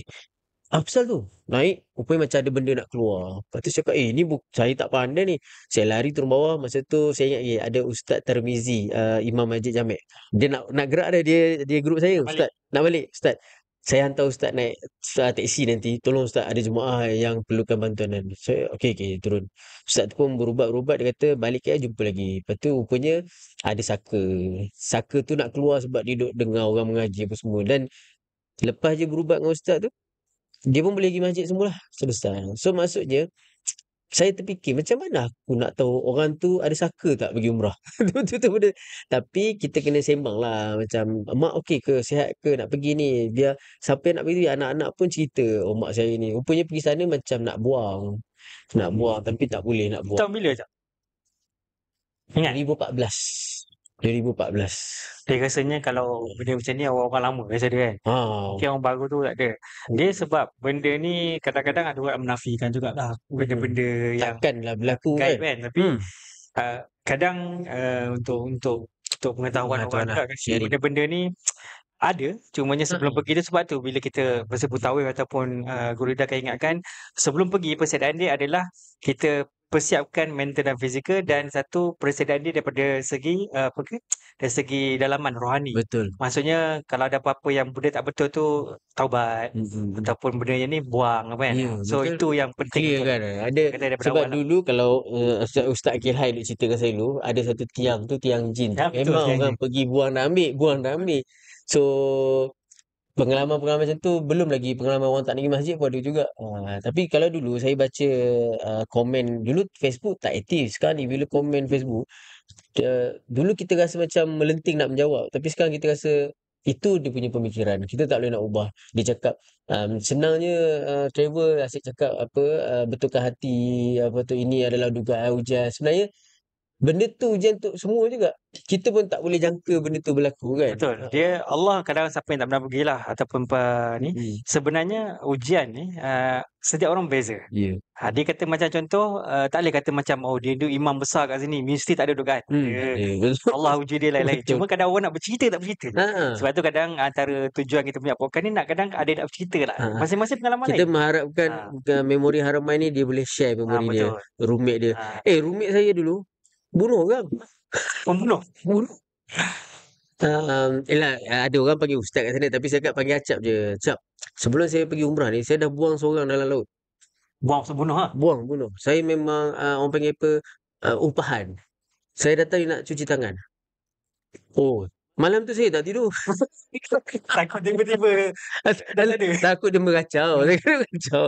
apa pasal tu? Naik, rupanya macam ada benda nak keluar. Lepas tu cakap, ni saya tak pandai ni. Saya lari turun bawah. Masa tu saya ingat ada Ustaz Tarmizi, Imam Masjid Jamek. Dia nak gerak dah, dia group saya. nak balik. Ustaz, nak balik. Ustaz, saya hantar Ustaz naik teksi nanti. Tolong Ustaz, ada jemaah yang perlukan bantuan. Dan saya, okey, turun. Ustaz tu pun berubat-berubat. Dia kata, balik ke jumpa lagi. Lepas tu rupanya ada saka. Saka tu nak keluar sebab dia duduk dengar orang mengaji apa semua. Dan lepas je berubat dengan Ustaz tu, dia pun boleh pergi masjid semualah. Selesai. So maksudnya, saya terfikir macam mana aku nak tahu orang tu ada saka tak pergi umrah. Tu benda. Tapi kita kena sembang lah. Macam, mak okey ke, sihat ke nak pergi ni. Biar siapa yang nak pergi, anak-anak pun cerita, oh mak saya ni. Rupanya pergi sana macam nak buang. Nak buang tapi tak boleh nak buang. Tahun bila Acap? Ingat? 2014. 2014. Dia rasanya kalau benda macam ni orang-orang lama biasa dia kan. Ah, Mungkin orang baru tu tak ada. Dia sebab benda ni kadang-kadang ada orang menafikan jugalah benda-benda yang takkanlah berlaku gaib kan. kan. Tapi kadang untuk pengetahuan orang juga kasi sharing. benda-benda ni ada, cumanya sebelum pergi tu sebab tu bila kita bersebut tawif ataupun Guru Ida akan ingatkan sebelum pergi persediaan dia adalah kita persiapkan mental dan fizikal dan satu persediaan dia daripada segi dari segi dalaman rohani. Betul. Maksudnya kalau ada apa-apa yang benda tak betul tu taubat ataupun benda yang ni buang apa kan. Ya, So betul. itu yang penting Clear untuk kan. Ada kata daripada sebab awal lah. dulu kalau Ustaz Akil Hai duk ceritakan saya dulu, ada satu tiang tu tiang jin. Ya, betul, Memang tiang orang jin. pergi buang dah ambil. So pengalaman-pengalaman macam tu belum lagi pengalaman orang tak pergi masjid pun ada juga. Tapi kalau dulu saya baca komen dulu Facebook tak aktif. Sekarang ni bila komen Facebook dulu kita rasa macam melenting nak menjawab, tapi sekarang kita rasa itu dia punya pemikiran. Kita tak boleh nak ubah. Dia cakap senangnya travel asyik cakap apa betulkan hati apa tu ini adalah dugaan hujan. Sebenarnya benda tu hujan untuk semua juga. Kita pun tak boleh jangka benda tu berlaku kan. Betul. Dia Allah kadang siapa yang tak pernah pergilah ataupun ni sebenarnya ujian ni setiap orang beza. Ya. Dia kata macam contoh tak boleh kata macam dia imam besar kat sini mesti tak ada dugaan. Betul. Allah uji dia lain-lain. Betul. Cuma kadang orang nak bercerita tak bercerita. Ha. Sebab tu kadang antara tujuan kita punya podcast ni nak kadang ada nak bercerita lah. Masing-masing pengalaman Kita lain. mengharapkan memori Haramain ni dia boleh share memori dia. Betul. Roommate dia. Roommate saya dulu bunuh orang. Pembunuh. Ada orang panggil ustaz kat sana, tapi saya kat panggil Acap je. Acap, sebelum saya pergi umrah ni, saya dah buang seorang dalam laut. Buang sebunuh ha? Bunuh. Saya memang orang panggil apa, umpahan. Saya datang nak cuci tangan. Oh, malam tu saya tak tidur. Takut tiba-tiba dah tak ada. Takut dia meracau. Saya kena meracau.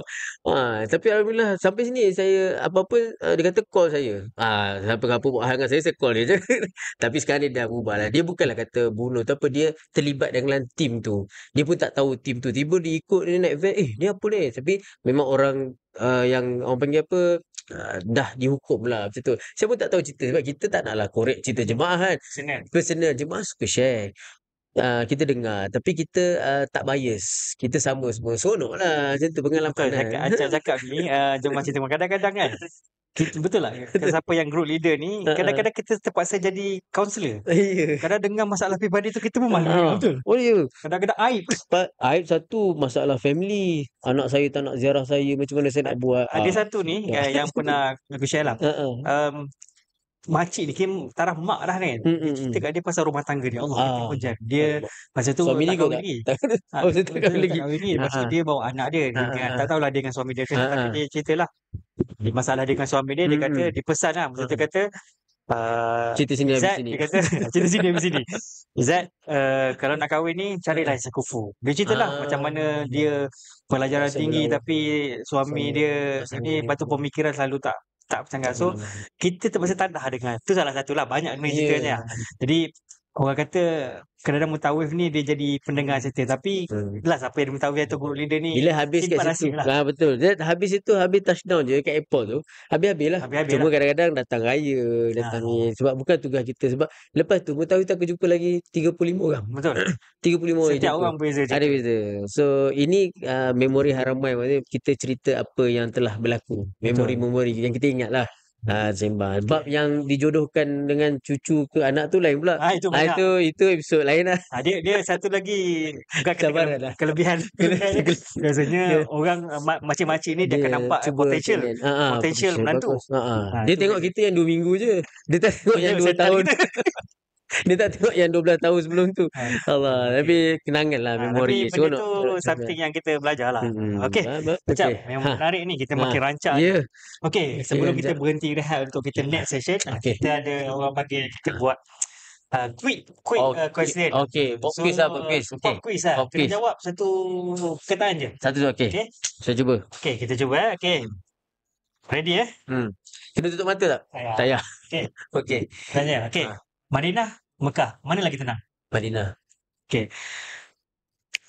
Tapi alhamdulillah sampai sini saya apa-apa dia kata call saya. Siapa-siapa buat hal dengan saya call dia je. Tapi sekarang dia dah berubah lah. Dia bukanlah kata bunuh, tapi dia terlibat dengan tim tu. Dia pun tak tahu tim tu. Tiba dia ikut dia naik van. Ni apa ni? Tapi memang orang yang orang panggil apa dah dihukum lah macam tu. Saya pun tak tahu cerita sebab kita tak naklah korek cerita jemaah kan. Personal jemaah suka share. Kita dengar tapi kita tak bias. Kita sama semua. Seronok lah macam tu pengalaman. Acap cakap ni jemaah cerita kadang-kadang kan betul lah siapa yang group leader ni kadang-kadang kita terpaksa jadi kaunselor. Kadang dengar masalah pribadi tu kita pun malu. Betul. Oh ya. Kadang-kadang Aib satu masalah family. Anak saya tak nak ziarah saya, macam mana saya nak buat? Ada satu ni yang pernah aku share lah. Makcik ni taraf mak dah kan. Dia cerita kat dia pasal rumah tangga dia. Allah hujan. Dia masa tu suami tak dia kahwin lagi. tak kahwin lagi. Lepas tu dia bawa anak dia. Tak tahulah dia dengan suami dia. Tapi dia ceritalah masalah dia dengan suami dia. Dia kata dia pesan lah. Maksud dia kata cerita sini habis Zat, sini. dia kata cerita sini habis sini. Zat, kalau nak kahwin ni carilah yang kufu. Dia ceritalah macam mana dia pelajaran tinggi tapi suami dia ni batu pemikiran selalu tak bercanggah. So kita terpaksa tandah dengan tu salah satulah banyak ceritanya. Jadi orang kata kadang-kadang mutawif ni dia jadi pendengar cerita tapi lah siapa yang mutawif atau guru leader ni bila habis kat situ betul. Habis itu habis touchdown je kat airport tu. Habis lah. Cuma kadang-kadang datang raya, datang ni sebab bukan tugas kita. Sebab lepas tu mutawif aku jumpa lagi 35 orang. Betul. 35 orang. Setiap orang beza je. Ada beza. So ini memori Haramain, maksudnya kita cerita apa yang telah berlaku. Memori-memori yang kita ingat lah. Sembang. Bab yang dijodohkan dengan cucu ke anak tu lain pula. Itu episod lain lah. Dia satu lagi kelebihan. Biasanya orang makcik-makcik ni dia akan nampak potential menantu. Dia tengok kita yang 2 minggu je. Dia tak tengok yang 2 tahun. Dia tak tengok yang 12 tahun sebelum tu. Allah, tapi kenangan lah memori. Tapi benda tu something yang kita belajar lah. Okey. Macam memang menarik ni kita makin rancang. Okey, sebelum kita berhenti rehat untuk kita next session, kita ada orang panggil kita buat quick question. Okey, pop quiz lah, pop quiz. Kita jawab satu perkataan je. Satu okey. Saya cuba. Okey, kita cuba okey. Ready Kita tutup mata tak? Tak payah. Okey. Tanya. Okey. Madinah, Mekah, mana lagi tenang? Madinah. Okey.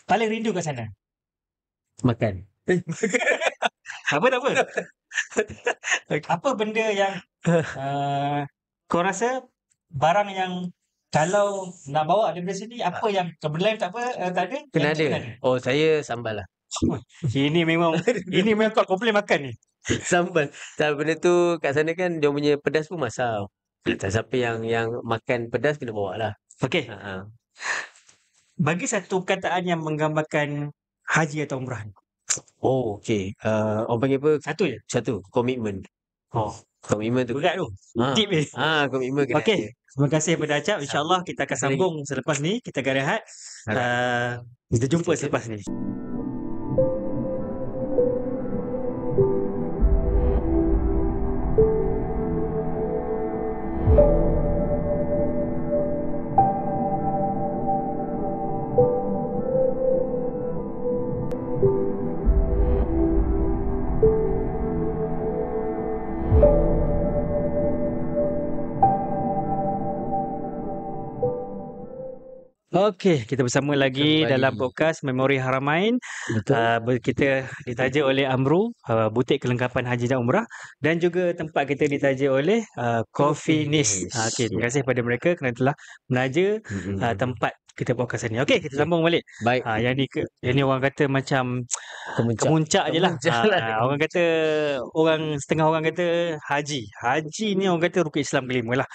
Paling rindu kat sana? Makan. Tak apa. Apa benda yang kau rasa barang yang kalau nak bawa daripada sini, apa yang kebetulan tak apa, tak ada, yang Kena tu kena ada. ada? Oh, saya sambal lah. Ini memang kau komplain makan ni. Sambal. Tak, benda tu kat sana kan dia punya pedas pun masam. Tak, siapa yang makan pedas kena bawa lah. Okey, Ha. bagi satu perkataan yang menggambarkan haji atau umrah ni. Oh, okey. Orang panggil apa? Satu je? Satu, komitmen. Oh, Komitmen tu. berat tu. Ha. Deep ni. Komitmen kena ada. Okey, terima kasih kepada Acap. InsyaAllah kita akan Satu lagi. sambung selepas ni. Kita akan rehat. Alright. Kita jumpa selepas ni. Okey, kita bersama lagi Kembali. dalam podcast Memori Haramain. Betul. Kita ditaja oleh Amru, butik kelengkapan haji dan umrah, dan juga tempat kita ditaja oleh Coffee Nis. Okey, terima kasih kepada mereka kerana telah menaja tempat kita podcast ni. Okey, kita sambung balik. Baik. Yang ni orang kata macam kemuncak je lah. Orang kata, setengah orang kata haji. Haji ni orang kata rukun Islam kelima lah.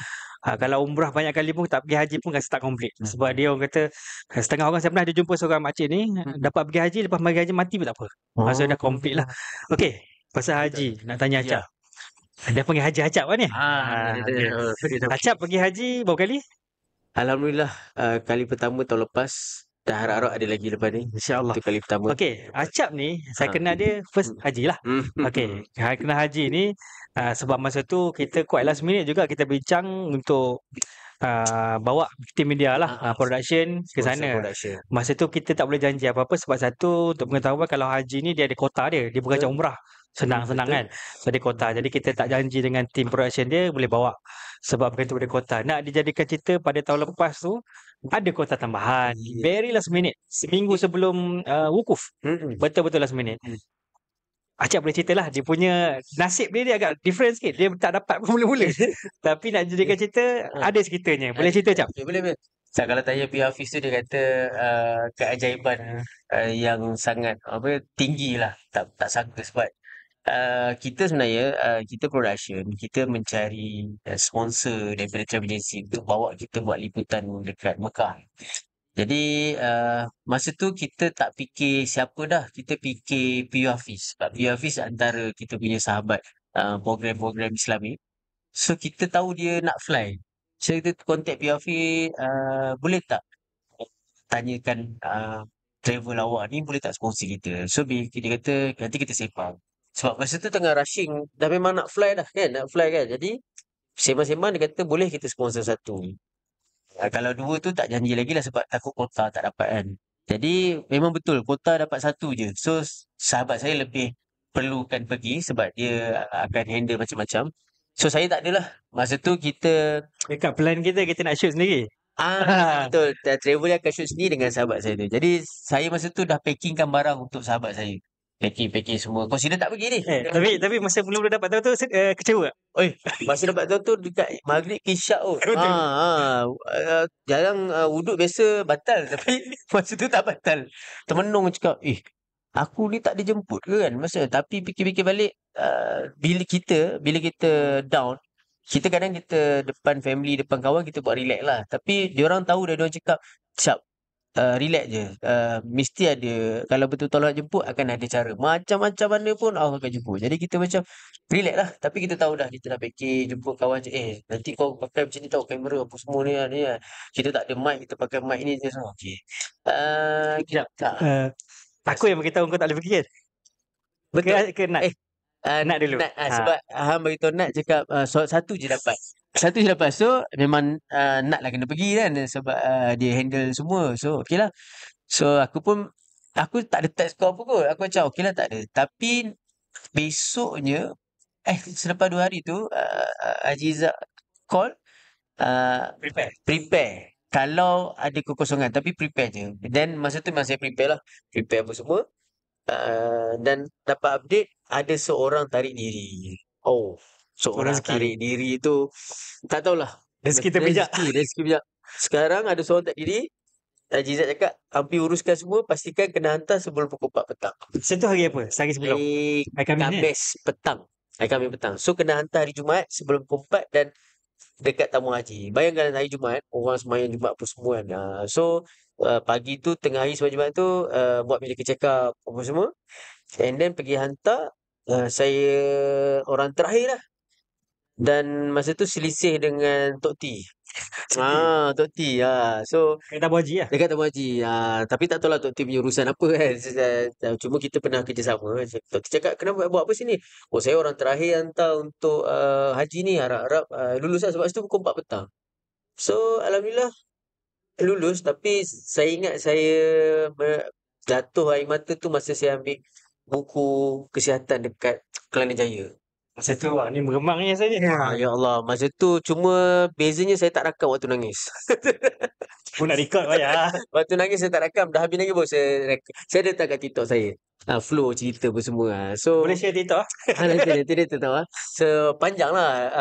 Kalau umrah banyak kali pun tak pergi haji pun rasa tak komplit. Sebab dia orang kata, setengah orang saya pernah ada jumpa seorang makcik ni, dapat pergi haji, lepas pergi haji mati pun tak apa. Maksudnya dah komplit lah. Okey, pasal haji, nak tanya Acap. Dia panggil Haji Acap kan ni? Okay. Acap pergi haji berapa kali? Alhamdulillah, kali pertama tahun lepas. Dah harap-harap ada lagi lepas ni. InsyaAllah. Itu kali pertama. Okey, Acap ni saya kenal dia first haji lah. Okey, kenal haji ni sebab masa tu kita quite last minute juga kita bincang untuk bawa tim media lah, production ke sana. Production. Masa tu kita tak boleh janji apa-apa sebab satu, untuk pengetahuan, kalau haji ni dia ada kota dia bukan macam umrah. Senang-senang kan. So dia kota. Jadi kita tak janji dengan tim production dia boleh bawa. Sebab bukan tu ada kota. Nak dijadikan cerita pada tahun lepas tu ada kota tambahan. Very last minute. Seminggu sebelum wukuf. Betul-betul last minute. Acap boleh cerita lah. Dia punya nasib dia agak different sikit. Dia tak dapat pun mula-mula. Tapi nak jadikan cerita, ada ceritanya. Boleh cerita Acap? Boleh. So, kalau tanya P. Hafiz tu, dia kata keajaiban yang sangat tinggi lah. Tak sangka sebab kita sebenarnya, kita production, kita mencari sponsor daripada travel agency untuk bawa kita buat liputan dekat Mekah. Jadi masa tu kita tak fikir siapa dah, kita fikir P. Hafiz. Sebab P. Hafiz antara kita punya sahabat program-program Islami. So kita tahu dia nak fly. So kita contact P. Hafiz, boleh tak tanyakan travel awak ni boleh tak sponsor kita. So dia kata nanti kita sembang. Sebab masa tu tengah rushing, dah memang nak fly dah kan, Jadi sembang-sembang dia kata boleh kita sponsor satu. Kalau dua tu tak janji lagi lah sebab takut kota tak dapat kan. Jadi memang betul kota dapat satu je. So sahabat saya lebih perlukan pergi sebab dia akan handle macam-macam. So saya tak adalah. Masa tu kita Dekat plan kita nak shoot sendiri. betul. Travel akan shoot sendiri dengan sahabat saya tu. Jadi saya masa tu dah packingkan barang untuk sahabat saya. Packing semua. Consider tak pergi ni. Tapi masa mula-mula dapat tahu tu kecewa tak? Oi, masa dapat tahu tu dekat maghrib ke isyak tu. Jarang wuduk biasa batal tapi masa tu tak batal. Termenung cakap, aku ni tak dijemput ke kan masa, tapi fikir-fikir balik, bila kita down, kita kadang kita depan family, depan kawan kita buat relax lah. Tapi diorang tahu dah, diorang cakap, "Syap, relax je. Mesti ada, kalau betul-betul nak jemput akan ada cara. Macam-macam mana pun Allah akan jemput." Jadi kita macam relax lah. Tapi kita tahu dah kita nak fikir jemput kawan je. Nanti kau pakai macam ni tau, kamera apa semua ni kan. Kita tak ada mic, kita pakai mic ni je. Okey. Aku yang beritahu kau tak boleh pergi kan? Betul. Ke Nat? Nat dulu. Sebab Han beritahu Nat cakap satu je dapat. So memang Nat lah kena pergi kan sebab dia handle semua. So okey lah. So aku tak ada text kau apa kot. Aku macam okey lah, tak ada. Tapi besoknya selepas 2 hari tu Haji Izzak call, prepare kalau ada kekosongan, tapi prepare je. Dan masa tu memang saya prepare lah. Prepare apa semua. Dan dapat update ada seorang tarik diri. Seorang rezeki. tarik diri tu, tak tahulah. Rezeki terpijak. Rezeki pijak. Sekarang ada seorang tak diri, Haji Zat cakap, hampir uruskan semua, pastikan kena hantar sebelum pukul 4 petang. Sentuh hari apa? Sehari sebelum. Hari Khamis ni. Khamis petang. Hari Khamis petang. So, kena hantar hari Jumaat sebelum pukul 4 dan dekat tamu haji. Bayangkan hari Jumaat, orang sembahyang Jumaat pun semua kan. So, pagi tu, tengah hari sembahyang Jumaat tu, buat medical check up, apa semua. And then pergi hantar, saya orang terakhir lah. Dan masa tu selisih dengan Tok T. Tok T. So, Kita tabu haji lah. dekat tamu haji. Tapi tak tahulah Tok T punya urusan apa kan. Cuma kita pernah kerjasama. Tok T cakap, kenapa buat apa sini? Oh, saya orang terakhir hantar untuk haji ni. Harap-harap lulus lah. Sebab situ pukul 4 petang. So, Alhamdulillah lulus. Tapi saya ingat saya jatuh air mata tu masa saya ambil buku kesihatan dekat Kelana Jaya. Masa tu ni meremang ni saya ni. Ya Allah, masa tu cuma bezanya saya tak rakam waktu nangis. Pun nak record payah. Waktu nangis saya tak rakam, dah habis nangis baru saya letak kat TikTok saya. Flow cerita apa semua. So Boleh share TikTok. nanti dia tahu So panjang lah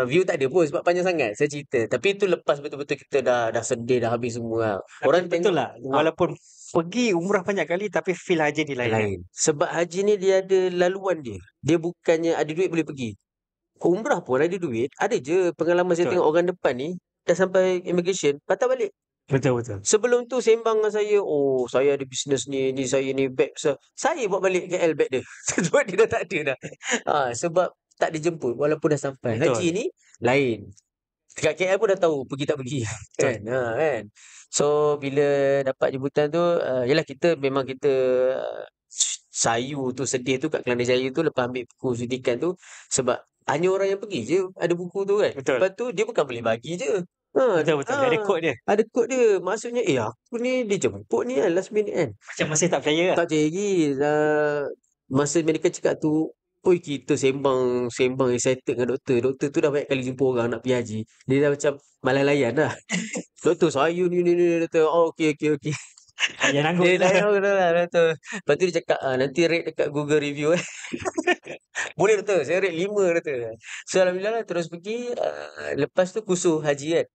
view tak ada pun sebab panjang sangat saya cerita. Tapi itu lepas betul-betul kita dah sedih, dah habis semua. Orang betul lah. Walaupun pergi umrah banyak kali tapi feel haji ni lain. Sebab haji ni dia ada laluan dia. Dia bukannya ada duit boleh pergi. Umrah pun ada duit. Ada je pengalaman saya tengok orang depan ni dah sampai immigration, patah balik. Betul. Sebelum tu sembang dengan saya, oh saya ada bisnes ni saya ni bag. Saya bawa balik KL bag dia. Sebab dia dah tak ada dah. Sebab tak dijemput walaupun dah sampai. Betul. Haji ni lain. Dekat KL pun dah tahu pergi tak pergi. Kan? So bila dapat jemputan tu, yalah memang kita sayu tu sedih tu kat Kelana Jaya tu lepas ambil buku suntikan tu sebab hanya orang yang pergi je ada buku tu kan. Betul. Lepas tu dia bukan boleh bagi je. Betul. Ada kod dia. Ada kod dia. Maksudnya aku ni dia jemput ni kan last minute kan. Macam masih tak percaya lah. Tak percaya lagi. Masa medical cakap tu, oi kita sembang excited dengan doktor. Doktor tu dah banyak kali jumpa orang nak pergi haji. Dia dah macam malas layan dah. Doktor saya ni doktor. Oh okey. Yang nanggut Dia dah doktor. Lepas tu dia cakap nanti rate dekat Google review Boleh doktor, saya rate 5 doktor. So alhamdulillah lah terus pergi. Lepas tu kursus haji kan.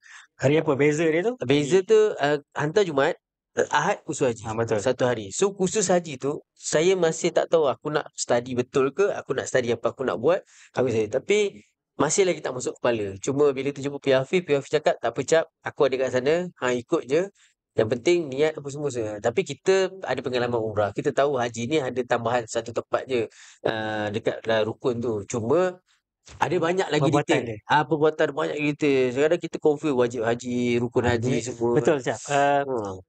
Hari apa beza dia tu? Beza tu hantar Jumaat, Ahad kursus haji. Betul. Satu hari. So kursus haji tu saya masih tak tahu aku nak study betul ke, aku nak study apa aku nak buat. Tapi masih lagi tak masuk kepala. Cuma bila tu jumpa PRF cakap tak apa cap, aku ada kat sana, ikut je. Yang penting niat apa semua. Tapi kita ada pengalaman umrah. Kita tahu haji ni ada tambahan satu tempat je dekat rukun tu. Cuma ada banyak lagi Perbuatan detail. Perbuatan banyak detail. Sekarang kita confirm wajib haji, rukun haji semua. Betul Cap.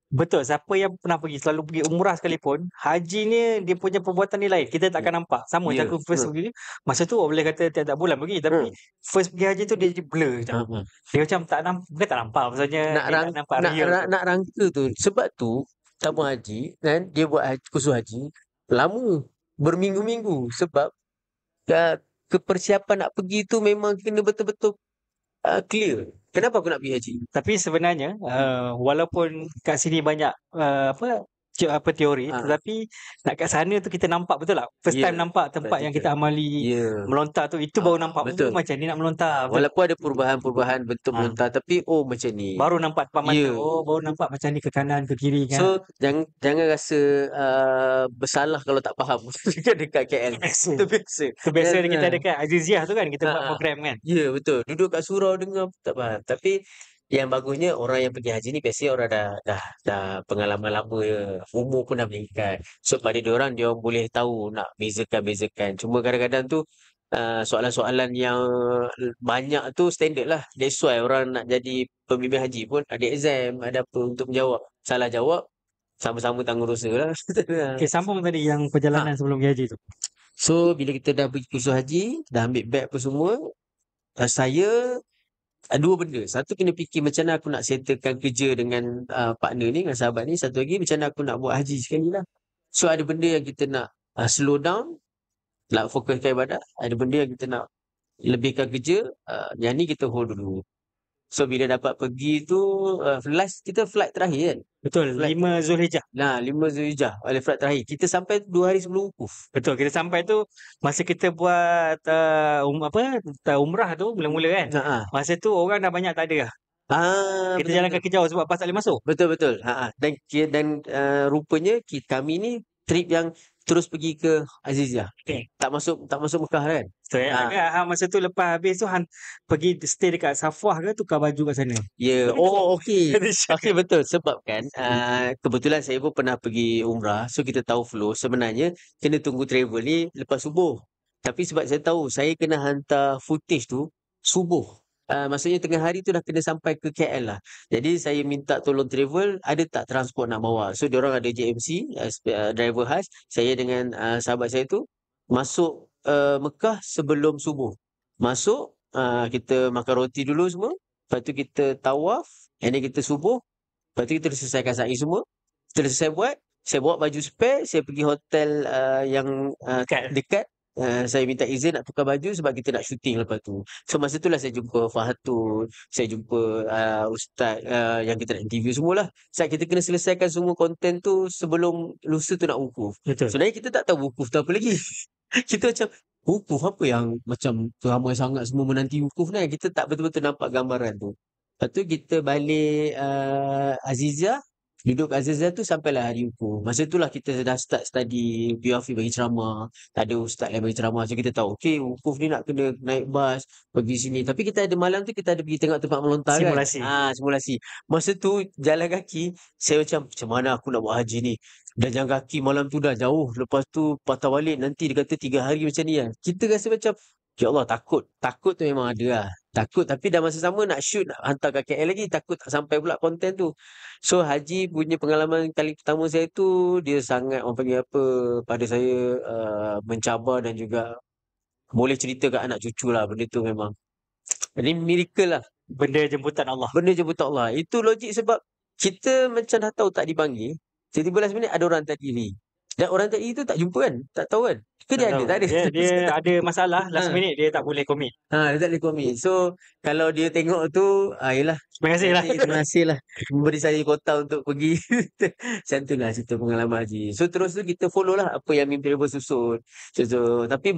Betul. Siapa yang pernah pergi, selalu pergi umrah sekalipun, haji ni dia punya perbuatan ni lain. Kita takkan nampak. Sama macam aku first pergi. Masa tu orang boleh kata tiap-tiap bulan pergi. Tapi first pergi haji tu dia jadi blur macam. Dia macam tak nampak. Bukan tak nampak. Maksudnya nak nampak nak rangka tu. Sebab tu tamu haji kan, dia buat kursus haji lama. Berminggu-minggu. Sebab kepersiapan nak pergi tu memang kena betul-betul clear. Kenapa aku nak pergi haji? Tapi sebenarnya walaupun kat sini banyak teori, tetapi nak kat sana tu kita nampak betul tak? First time nampak tempat yang kita amali melontar tu, itu baru nampak betul macam ni nak melontar. Walaupun ada perubahan bentuk melontar, tapi macam ni. Baru nampak depan mata. Baru nampak macam ni ke kanan ke kiri kan. So jangan rasa bersalah kalau tak faham dekat KL. Terbiasa kita dekat Aziziah tu kan, kita buat program kan. Ya betul. Duduk kat surau dengar tak faham. Tapi yang bagusnya orang yang pergi haji ni biasanya orang dah pengalaman lama ya. Umur pun dah meningkat. So pada diorang boleh tahu nak bezakan. Cuma kadang-kadang tu soalan-soalan yang banyak tu standard lah. That's why orang nak jadi pembimbing haji pun ada exam, ada apa untuk menjawab. Salah jawab, sama-sama tanggung dosa lah. Okay, sambung tadi yang perjalanan sebelum pergi haji tu. So bila kita dah pergi kursus haji, dah ambil beg apa semua, saya dua benda. Satu kena fikir macam mana aku nak settlekan kerja dengan partner ni, dengan sahabat ni. Satu lagi macam mana aku nak buat haji sekali lah. So ada benda yang kita nak slow down, nak fokuskan ibadah. Ada benda yang kita nak lebihkan kerja, yang ni kita hold dulu. So bila dapat pergi tu last kita flight terakhir kan, Betul, Flight 5 Zulhijjah. Nah, 5 Zulhijjah oleh flight terakhir. Kita sampai 2 hari sebelum wukuf. Betul, kita sampai tu masa kita buat, umrah tu mula-mula kan. Ha. Masa tu orang dah banyak tak ada dah. Kita Betul jalan betul. kaki jauh sebab pas tak boleh masuk. Betul betul. Rupanya kami ni trip yang terus pergi ke Azizia. Okey. Tak masuk Mekah kan? Betul ya. Kan masa tu lepas habis tu pergi stay dekat Safwah ke tukar baju kat sana. Ya. Oh, okey. Kena share. Okey, betul. Sebab kan kebetulan saya pun pernah pergi umrah. So kita tahu flow. Sebenarnya kena tunggu travel ni lepas subuh. Tapi sebab saya tahu saya kena hantar footage tu subuh. Maksudnya tengah hari tu dah kena sampai ke KL lah. Jadi saya minta tolong travel, ada tak transport nak bawa. So diorang ada JMC, driver khas. Saya dengan sahabat saya tu masuk Mekah sebelum subuh. Masuk, kita makan roti dulu semua. Lepas tu kita tawaf, and then kita subuh. Lepas tu kita dah selesaikan sa'i semua. Kita dah selesai buat. Saya bawa baju spare, saya pergi hotel yang Dekat. dekat. Saya minta izin nak tukar baju sebab kita nak syuting lepas tu. So masa tu lah saya jumpa Fahatul, saya jumpa ustaz yang kita nak interview semualah. Sebab kita kena selesaikan semua konten tu sebelum lusa tu nak wukuf. Betul. Sebenarnya kita tak tahu wukuf tu apa lagi. Kita macam wukuf apa yang macam ramai sangat semua menanti wukuf ni. Kita tak betul-betul nampak gambaran tu. Lepas tu kita balik Azizia. Duduk kat Azizia tu sampailah hari wukuf. Masa itulah kita dah start study biografi bagi ceramah. Ada ustaz yang bagi ceramah. So kita tahu, okey, wukuf ni nak kena naik bas, pergi sini. Tapi kita ada malam tu kita ada pergi tengok tempat melontar kan. Simulasi. Simulasi. Masa tu jalan kaki, saya macam mana aku nak buat haji ni. Dah jalan kaki malam tu dah jauh. Lepas tu patah balik nanti dia kata 3 hari macam ni kan. Kita rasa macam, ya Allah, takut. Takut tu memang ada lah. Takut, tapi dah masa sama nak shoot, nak hantar kat KL lagi. Takut tak sampai pula konten tu. So haji punya pengalaman kali pertama saya tu, dia sangat orang panggil apa, pada saya mencabar dan juga boleh cerita kat anak cucu lah. Benda tu memang ini miracle lah. Benda jemputan Allah. Benda jemputan Allah. Itu logik sebab kita macam dah tahu tak dipanggil. Tiba-tiba last minute ada orang tak diri. Dan orang tak diri tu tak jumpa kan? Tak tahu kan? Ke dia ada? Tak ada. Dia ada masalah last minute dia tak boleh commit. Dia tak boleh komit. So kalau dia tengok tu, yelah, Terima kasih lah. terima kasih lah memberi saya kota untuk pergi. Macam tu lah cerita pengalaman haji. So terus tu kita follow lah apa yang Mimpi Rebel susun. So, tapi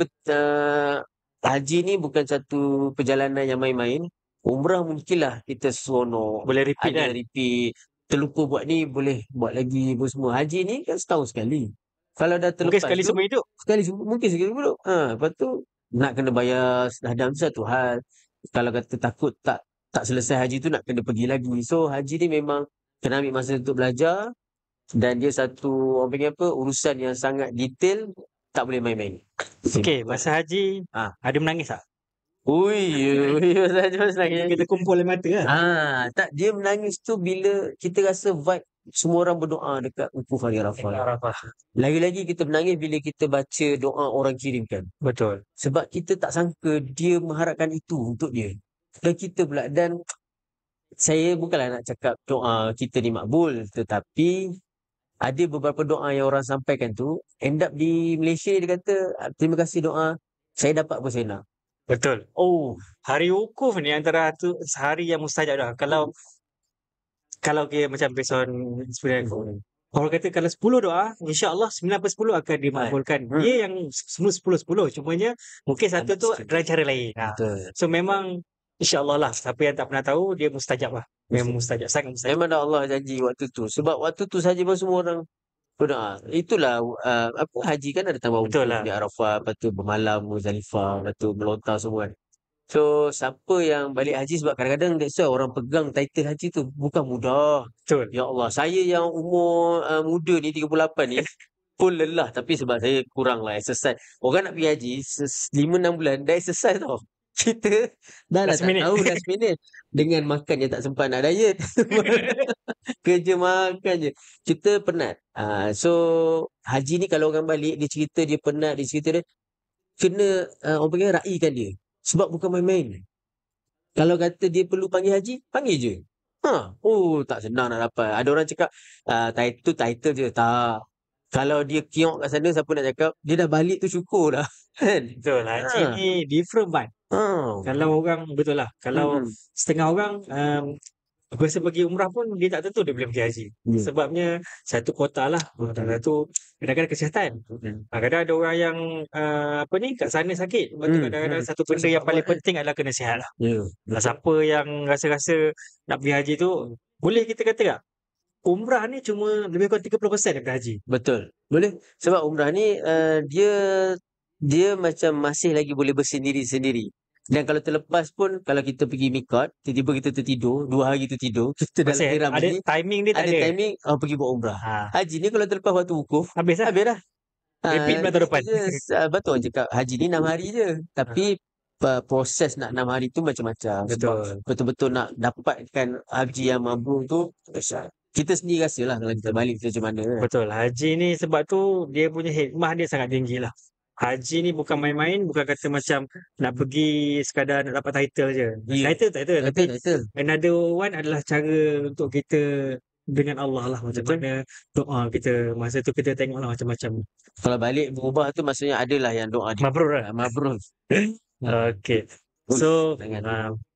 haji ni bukan satu perjalanan yang main-main. Umrah mungkinlah kita seronok. Boleh repeat Ada kan? repeat. Terlupa buat ni, boleh buat lagi apa semua. Haji ni kan setahun sekali. Kalau dah Mungkin terlepas sekali tu, seumur hidup. mungkin sekali hidup. Lepas tu nak kena bayar sedadam tu satu hal. Kalau kata takut tak selesai haji tu nak kena pergi lagi. So haji ni memang kena ambil masa untuk belajar. Dan dia satu orang panggil apa, urusan yang sangat detail. Tak boleh main-main. Okey, masa haji ada menangis tak? Masa haji nangis. Kita kumpul air mata lah. Tak, dia menangis tu bila kita rasa vibe semua orang berdoa dekat wukuf hari Arafah. Lagi-lagi kita menangis bila kita baca doa orang kirimkan. Betul. Sebab kita tak sangka dia mengharapkan itu untuk dia. Dan kita pula. Dan saya bukanlah nak cakap doa kita ni makbul. Tetapi ada beberapa doa yang orang sampaikan tu. End up di Malaysia dia kata, terima kasih doa. Saya dapat apa saya nak. Betul. Hari wukuf ni antara tu hari yang mustajab dah. Kalau dia macam based on experience. Orang kata kalau 10 doa, insya-Allah 9/10 akan dimakbulkan. Dia yang semua 10/10, cumanya mungkin satu tu dengan cara lain. So memang insya-Allah lah, siapa yang tak pernah tahu dia mustajab lah. Memang mustajab, sangat mustajab. Memang dah Allah janji waktu tu. Sebab waktu tu saja pun semua orang berdoa. Itulah haji kan ada tambah wukuf di Arafah, lepas tu bermalam Muzdalifah, lepas tu melontar semua kan. So siapa yang balik haji, sebab kadang-kadang that's why orang pegang title haji tu bukan mudah. Betul. Ya Allah, saya yang umur muda ni 38 ni pun lelah, tapi sebab saya kurang lah exercise. Orang nak pergi haji 5-6 bulan dah exercise tau. Kita dah tak tahu last minute dengan makan je tak sempat nak diet. Kerja makan je. Kita penat. So haji ni kalau orang balik dia cerita dia penat, dia cerita dia kena orang panggil raikan dia. Sebab bukan main-main. Kalau kata dia perlu panggil haji, panggil je. Tak senang nak dapat. Ada orang cakap title je. Tak. Kalau dia kiok kat sana, siapa nak cakap, dia dah balik tu syukur dah. Kan? Betul. Haji ni different vibe. Kalau orang, betul lah. Kalau setengah orang Masa pergi umrah pun dia tak tentu dia boleh pergi haji. Ya. Sebabnya satu kota lah, satu kadang-kadang kesihatan. Kadang ada orang yang apa ni kat sana sakit. Lepas tu kadang-kadang satu benda yang paling penting adalah kena sihat lah. Ya. Siapa yang rasa-rasa nak pergi haji tu, boleh kita kata tak? Umrah ni cuma lebih kurang 30% daripada haji. Betul. Boleh. Sebab umrah ni dia macam masih lagi boleh bersendiri-sendiri. Dan kalau terlepas pun, kalau kita pergi mikot, tiba-tiba kita tertidur, 2 hari kita tidur, kita dalam Masih ihram ada lagi, timing dia tak ada ada. timing, pergi buat umrah. Ha, Haji ni kalau terlepas waktu wukuf, habis lah. habis dah. Repeat pula tahun depan. Betul orang cakap haji ni 6 hari je. Tapi proses nak 6 hari tu macam-macam. Sebab Betul. betul-betul nak dapatkan haji yang mabrur tu, kita sendiri rasalah kalau kita balik kita macam mana. Betul. Haji ni sebab tu dia punya hikmah dia sangat tinggi lah. Haji ni bukan main-main, bukan kata macam nak pergi sekadar nak dapat title je. Ya. Title. Tapi Betul. another one adalah cara untuk kita dengan Allah lah. Macam Betul. mana doa kita. Masa tu kita tengok lah macam-macam. Kalau balik berubah tu maksudnya adalah yang doa dia. Mabrur lah. Mabrur. Okay. So,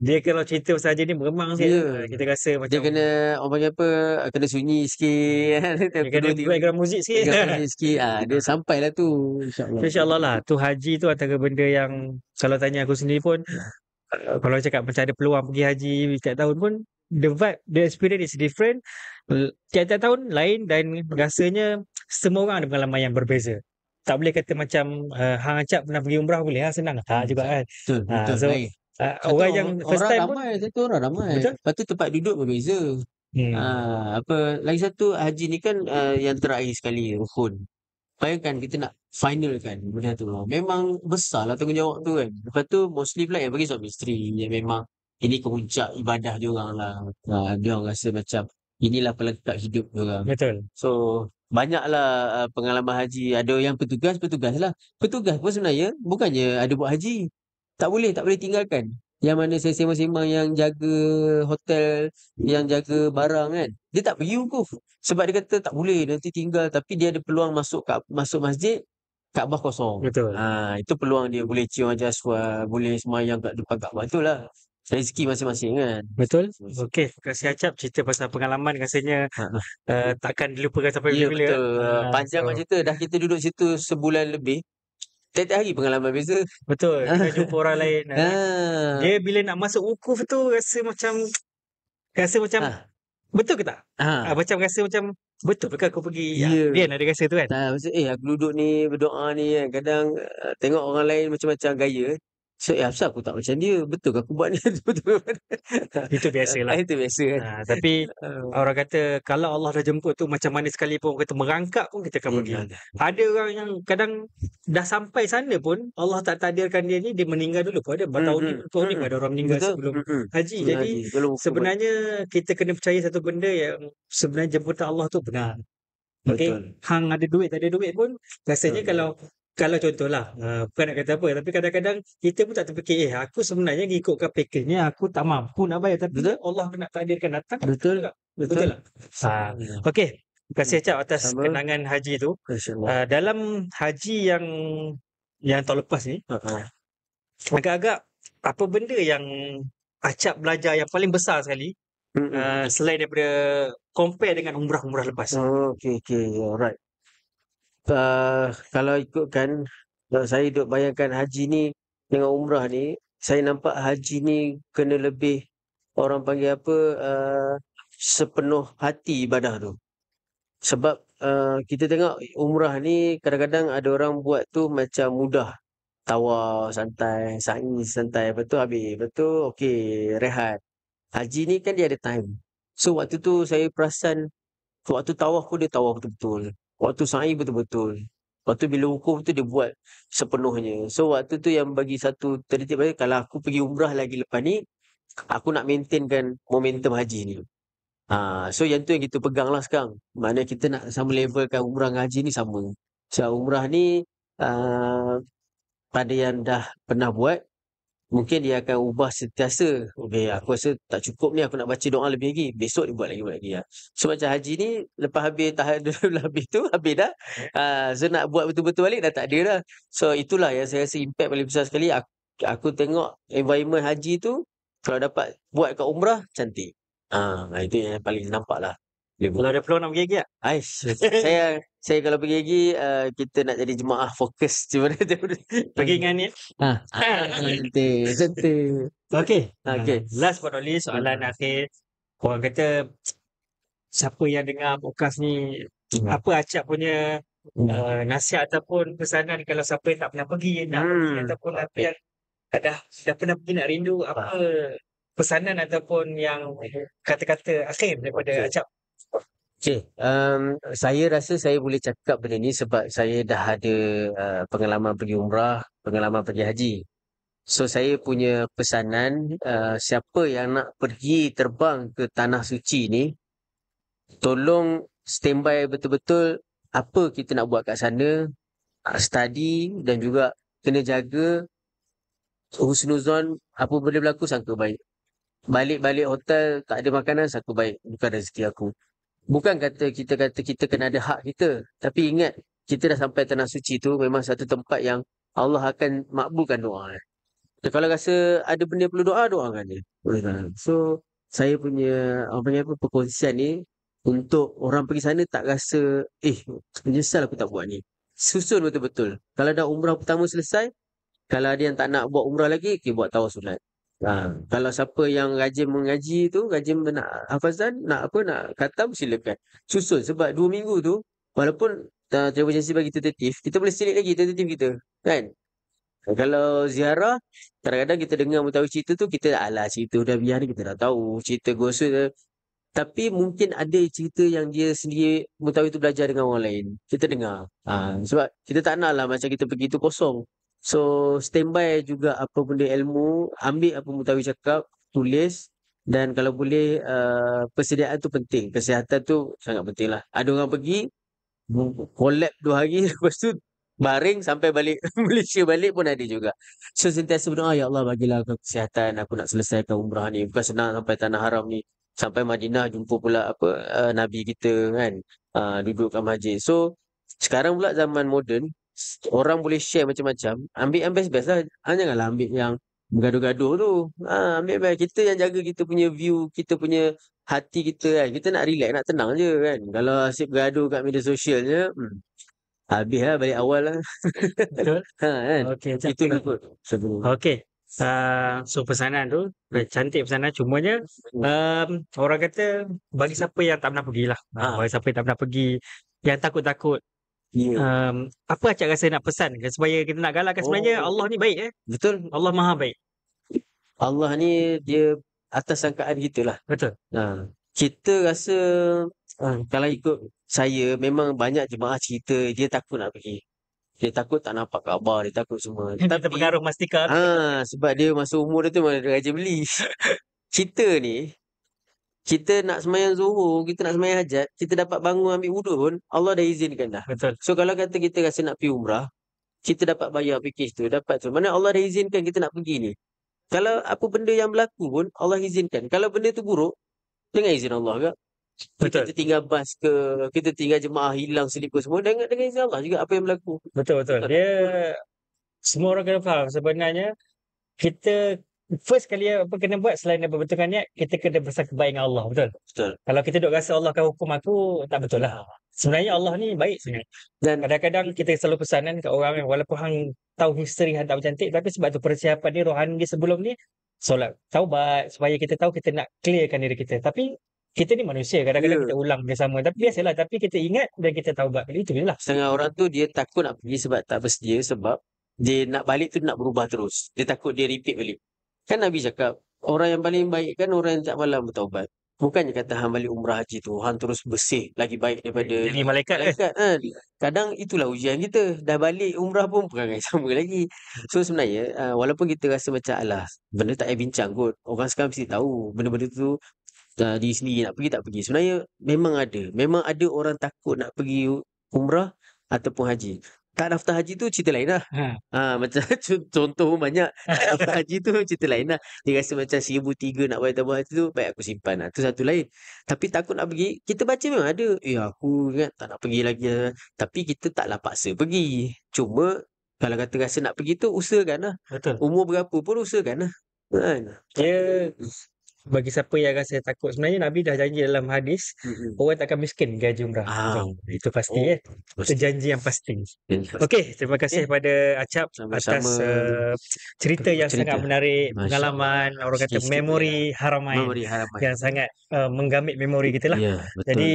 dia kalau cerita pasal haji ni meremang sikit. Ya. Kita rasa Dia macam kena orang panggil apa, kena sunyi sikit. dia kena background muzik sikit. Background muzik sikit. Dia sampailah tu. InsyaAllah. InsyaAllah lah. Tu haji tu antara benda yang kalau tanya aku sendiri pun, kalau cakap macam ada peluang pergi haji setiap tahun pun, the vibe, the experience is different. Tiap-tiap tahun lain dan rasanya semua orang ada pengalaman yang berbeza. Tak boleh kata macam Hang Acap pernah pergi umrah boleh juga kan. Betul. So, Baik. orang yang first time pun Orang ramai. Betul. Lepas tu tempat duduk berbeza. Lagi satu haji ni kan yang terakhir sekali rukun. Bayangkan kita nak finalkan benda tu. Memang besar lah tanggungjawab tu kan. Lepas tu mostly pula yang pergi suami isteri yang memang ini kepuncak ibadah diorang lah. Diorang rasa macam inilah pelengkap hidup diorang. Betul. So banyaklah pengalaman haji. Ada yang petugas lah. Petugas pun sebenarnya bukannya ada buat haji. Tak boleh tinggalkan. Yang mana saya sembang-sembang yang jaga hotel, yang jaga barang kan. Dia tak pergi wukuf. Sebab dia kata tak boleh nanti tinggal. Tapi dia ada peluang masuk masjid, Kaabah kosong. Betul. Itu peluang dia. Boleh cium ajas aswad, boleh semayang kat depan Kaabah. Itulah rezeki masing-masing kan. Betul. Okey, terima kasih Acap cerita pasal pengalaman rasanya takkan dilupakan sampai Ya, bila-bila. betul. Panjang macam cerita. Dah kita duduk situ sebulan lebih. Tiap-tiap hari pengalaman beza. Betul. Kita jumpa orang lain. Dia bila nak masuk wukuf tu rasa macam betul ke tak? Macam rasa macam betul ke aku pergi. Ya. Dia ada rasa tu kan. Macam aku duduk ni berdoa ni kan. Kadang tengok orang lain macam-macam gaya. So asal aku tak macam dia. Betul ke aku buat ni? Betul. Itu biasalah. Itu biasa kan. Tapi orang kata kalau Allah dah jemput tu macam mana sekalipun orang kata merangkak pun kita akan pergi. Ada orang yang kadang dah sampai sana pun Allah tak takdirkan dia ni dia meninggal dulu pun ada. Tahun ni ada orang meninggal sebelum haji. Jadi sebenarnya kita kena percaya satu benda yang sebenarnya jemputan Allah tu benar. Okay? Hang ada duit tak ada duit pun rasanya kalau contohlah bukan nak kata apa tapi kadang-kadang kita pun tak terfikir aku sebenarnya ikutkan package ni aku tak mampu nak bayar tapi Allah nak takdirkan datang. Betul lah. Okey, terima kasih Acap atas kenangan haji tu. Dalam haji yang tahun lepas ni agak-agak apa benda yang Acap belajar yang paling besar sekali selain daripada compare dengan umrah-umrah lepas. Okay, alright. Kalau ikutkan saya duk bayangkan haji ni dengan umrah ni, saya nampak haji ni kena lebih orang panggil apa sepenuh hati ibadah tu. Sebab kita tengok umrah ni kadang-kadang ada orang buat tu macam mudah. Tawaf santai, sa'i santai, betul habis. Betul okey, rehat. Haji ni kan dia ada time. So waktu tu saya perasan waktu tawaf pun dia tawaf betul-betul. Waktu sa'i betul-betul. Waktu bila wukuf tu dia buat sepenuhnya. So waktu tu yang bagi satu tertib balik kalau aku pergi umrah lagi lepas ni aku nak maintainkan momentum haji ni. So yang tu yang kita pegang lah sekarang. Mana kita nak sama levelkan umrah dengan haji ni sama. So umrah ni pada yang dah pernah buat mungkin dia akan ubah sentiasa. Okay, aku rasa tak cukup ni aku nak baca doa lebih lagi. Besok dia buat lagi. So macam haji ni lepas habis tahap habis tu habis dah. So nak buat betul-betul balik dah tak ada dah. So itulah yang saya rasa impact paling besar sekali. Aku tengok environment haji tu kalau dapat buat kat umrah cantik. Itu yang paling nampak lah. Dia Kalau ada peluang nak pergi lagi tak? Aish, saya kalau pergi lagi, kita nak jadi jemaah fokus cuma dia Pergi dengan ni. betul, betul. Okey. Okey. Last but not least, soalan akhir. Orang kata siapa yang dengar podcast ni, apa Acap punya nasihat ataupun pesanan kalau siapa yang tak pernah pergi, nak pergi ataupun apa yang dah pernah pergi nak rindu, apa pesanan ataupun yang kata-kata akhir daripada Okey. Acap? Okey, saya rasa saya boleh cakap benda ni sebab saya dah ada pengalaman pergi umrah, pengalaman pergi haji. So saya punya pesanan, siapa yang nak pergi terbang ke tanah suci ni, tolong standby betul-betul apa kita nak buat kat sana, study dan juga kena jaga husnuzon, apa boleh berlaku sangka baik. Balik-balik hotel tak ada makanan sangka baik, bukan rezeki aku. Bukan kata kita kena ada hak kita, tapi ingat kita dah sampai tanah suci tu memang satu tempat yang Allah akan makbulkan doa. Kalau rasa ada benda perlu doa, doakan je. So, saya punya apa panggil apa perkongsian ni untuk orang pergi sana tak rasa menyesal aku tak buat ni. Susun betul-betul. Kalau dah umrah pertama selesai, kalau ada yang tak nak buat umrah lagi, okay, buat tawasul. Kalau siapa yang rajin mengaji tu, rajin nak hafazan, nak apa, nak khatam, silakan. Susun sebab 2 minggu tu, walaupun travel agency bagi tentatif, kita boleh select lagi tentatif kita. Kan? Kalau ziarah, kadang-kadang kita dengar mutawi cerita tu, kita alah cerita dah biar ni, kita dah tahu. Cerita gosok dah. Tapi mungkin ada cerita yang dia sendiri, mutawi tu belajar dengan orang lain. Kita dengar. Sebab kita tak nak lah macam kita pergi tu kosong. So, standby juga apa benda ilmu, ambil apa mutawi cakap, tulis. Dan kalau boleh, persediaan tu penting. Kesihatan tu sangat penting lah. Ada orang pergi, collab 2 hari, lepas tu baring sampai balik Malaysia balik pun ada juga. So sentiasa berdoa, ya Allah bagilah aku kesihatan, aku nak selesaikan umrah ni. Bukan senang sampai tanah haram ni. Sampai Madinah jumpa pula apa Nabi kita kan. Duduk kat masjid. So sekarang pula zaman moden, orang boleh share macam-macam. Ambil yang best-best lah. Janganlah ambil yang bergaduh-gaduh tu. Ambil best. Kita yang jaga kita punya view, kita punya hati kita kan. Kita nak relax, nak tenang je kan. Kalau asyik bergaduh kat media sosial je, habis lah balik awal lah. Betul. Kan? Okey, Acap. Itulah kot sebelum. Okey. So pesanan tu cantik pesanan, cumanya orang kata bagi siapa yang tak pernah pergilah, bagi siapa yang tak pernah pergi, yang takut-takut, apa Acap rasa nak pesan supaya kita nak galakkan sebenarnya Allah ni baik Betul. Allah Maha baik. Allah ni dia atas sangkaan kita lah. Betul. Kita rasa kalau ikut saya, memang banyak jemaah cerita dia takut nak pergi. Dia takut tak nampak khabar, dia takut semua. Kita pengaruh mastika. Sebab dia masa umur dia tu memang dia rajin beli. Kita ni, kita nak semayang zuhur, kita nak semayang hajat, kita dapat bangun ambil wudu pun, Allah dah izinkan dah. Betul. So kalau kata kita rasa nak pergi umrah, kita dapat bayar package tu, dapat tu. Mana Allah dah izinkan kita nak pergi ni. Kalau apa benda yang berlaku pun, Allah izinkan. Kalau benda tu buruk, dengan izin Allah ke. Betul. Kita tinggal bas ke, kita tinggal jemaah hilang selipar semua, dengan izin Allah juga apa yang berlaku. Betul. Dia semua orang kena faham sebenarnya kita first kali apa kena buat selain berbetulkan niat, kita kena bersangka baik dengan Allah. Betul. Kalau kita duk rasa Allah akan hukum aku, tak betul lah. Sebenarnya Allah ni baik sebenarnya. Dan kadang-kadang kita selalu pesanan kat orang yang walaupun hang tahu history hang tak bercantik, tapi sebab tu persiapan dia rohani dia sebelum ni solat taubat supaya kita tahu kita nak clearkan diri kita. Tapi kita ni manusia, kadang-kadang kita ulang dia sama. Tapi biasalah, tapi kita ingat dan kita taubat. Itu je lah. Setengah orang tu dia takut nak pergi sebab tak bersedia, sebab dia nak balik tu nak berubah terus. Dia takut dia repeat balik. Kan Nabi cakap, orang yang paling baik kan orang yang tak malam bertaubat. Bukannya kata hang balik umrah haji tu, hang terus bersih lagi baik daripada Jadi malaikat kan. Kadang itulah ujian kita. Dah balik umrah pun perangai sama lagi. So sebenarnya, walaupun kita rasa macam alah, benda tak payah bincang kot. Orang sekarang mesti tahu benda-benda tu diri sendiri nak pergi tak pergi. Sebenarnya memang ada orang takut nak pergi umrah ataupun haji. Tak daftar haji tu cerita lain lah. Macam contoh banyak. Tak daftar haji tu cerita lain lah. Dia rasa macam 1,300 nak bayar tabung haji tu, baik aku simpan lah. Tu satu lain. Tapi takut nak pergi, kita baca memang ada. Aku ingat tak nak pergi lagi lah. Tapi kita taklah paksa pergi. Cuma kalau kata rasa nak pergi tu, usahakan lah. Betul. Umur berapa pun usahakan lah. Kan? bagi siapa yang rasa takut, sebenarnya Nabi dah janji dalam hadis orang takkan miskin pergi haji umrah. Itu pasti Oh, kan. Itu pasti. janji yang pasti. Yes. Okey, terima kasih pada Acap Sama-sama. atas cerita yang sangat menarik, Masya pengalaman, orang kata Sikit-sikit memori Haramain Memori harapan. yang sangat menggamit memori kita lah. Ya, betul. Jadi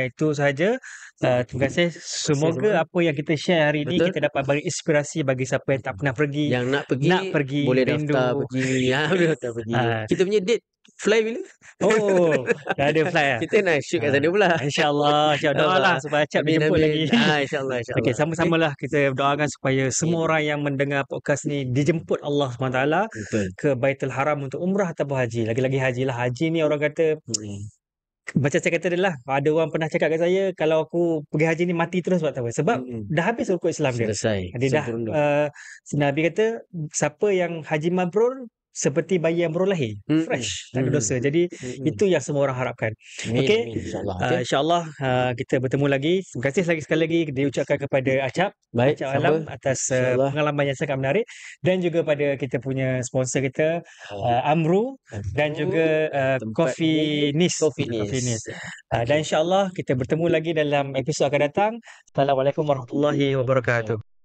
itu sahaja. Terima kasih. Semoga apa yang kita share hari ini Betul. kita dapat bagi inspirasi bagi siapa yang tak pernah pergi, Yang nak pergi, pergi, boleh rindu. daftar pergi. Boleh daftar pergi. Kita punya date fly bila? Oh, dah ada fly lah. Kita nak shoot kat sana pula. InsyaAllah, doalah supaya Acap Amin, dijemput amin. lagi. InsyaAllah. Okey, sama-samalah kita doakan supaya semua orang yang mendengar podcast ni dijemput Allah SWT Betul. ke Baitul Haram untuk umrah ataupun haji. Lagi-lagi haji lah. Haji ni orang kata, macam saya kata adalah, ada orang pernah cakap kat saya, kalau aku pergi haji ni mati terus sebab apa? Sebab dah habis rukun Islam dia. Selesai. Jadi dah, Nabi kata, siapa yang haji mabrur, seperti bayi yang baru lahir, fresh, tak ada dosa. Jadi itu yang semua orang harapkan. Okey, insyaAllah kita bertemu lagi. Terima kasih lagi sekali lagi diucapkan kepada Acap, Baik, Acap Alam atas pengalaman yang sangat menarik, dan juga pada kita punya sponsor kita Amru, dan juga Coffee Nis. Dan insyaAllah kita bertemu lagi dalam episod akan datang. Assalamualaikum warahmatullahi wabarakatuh.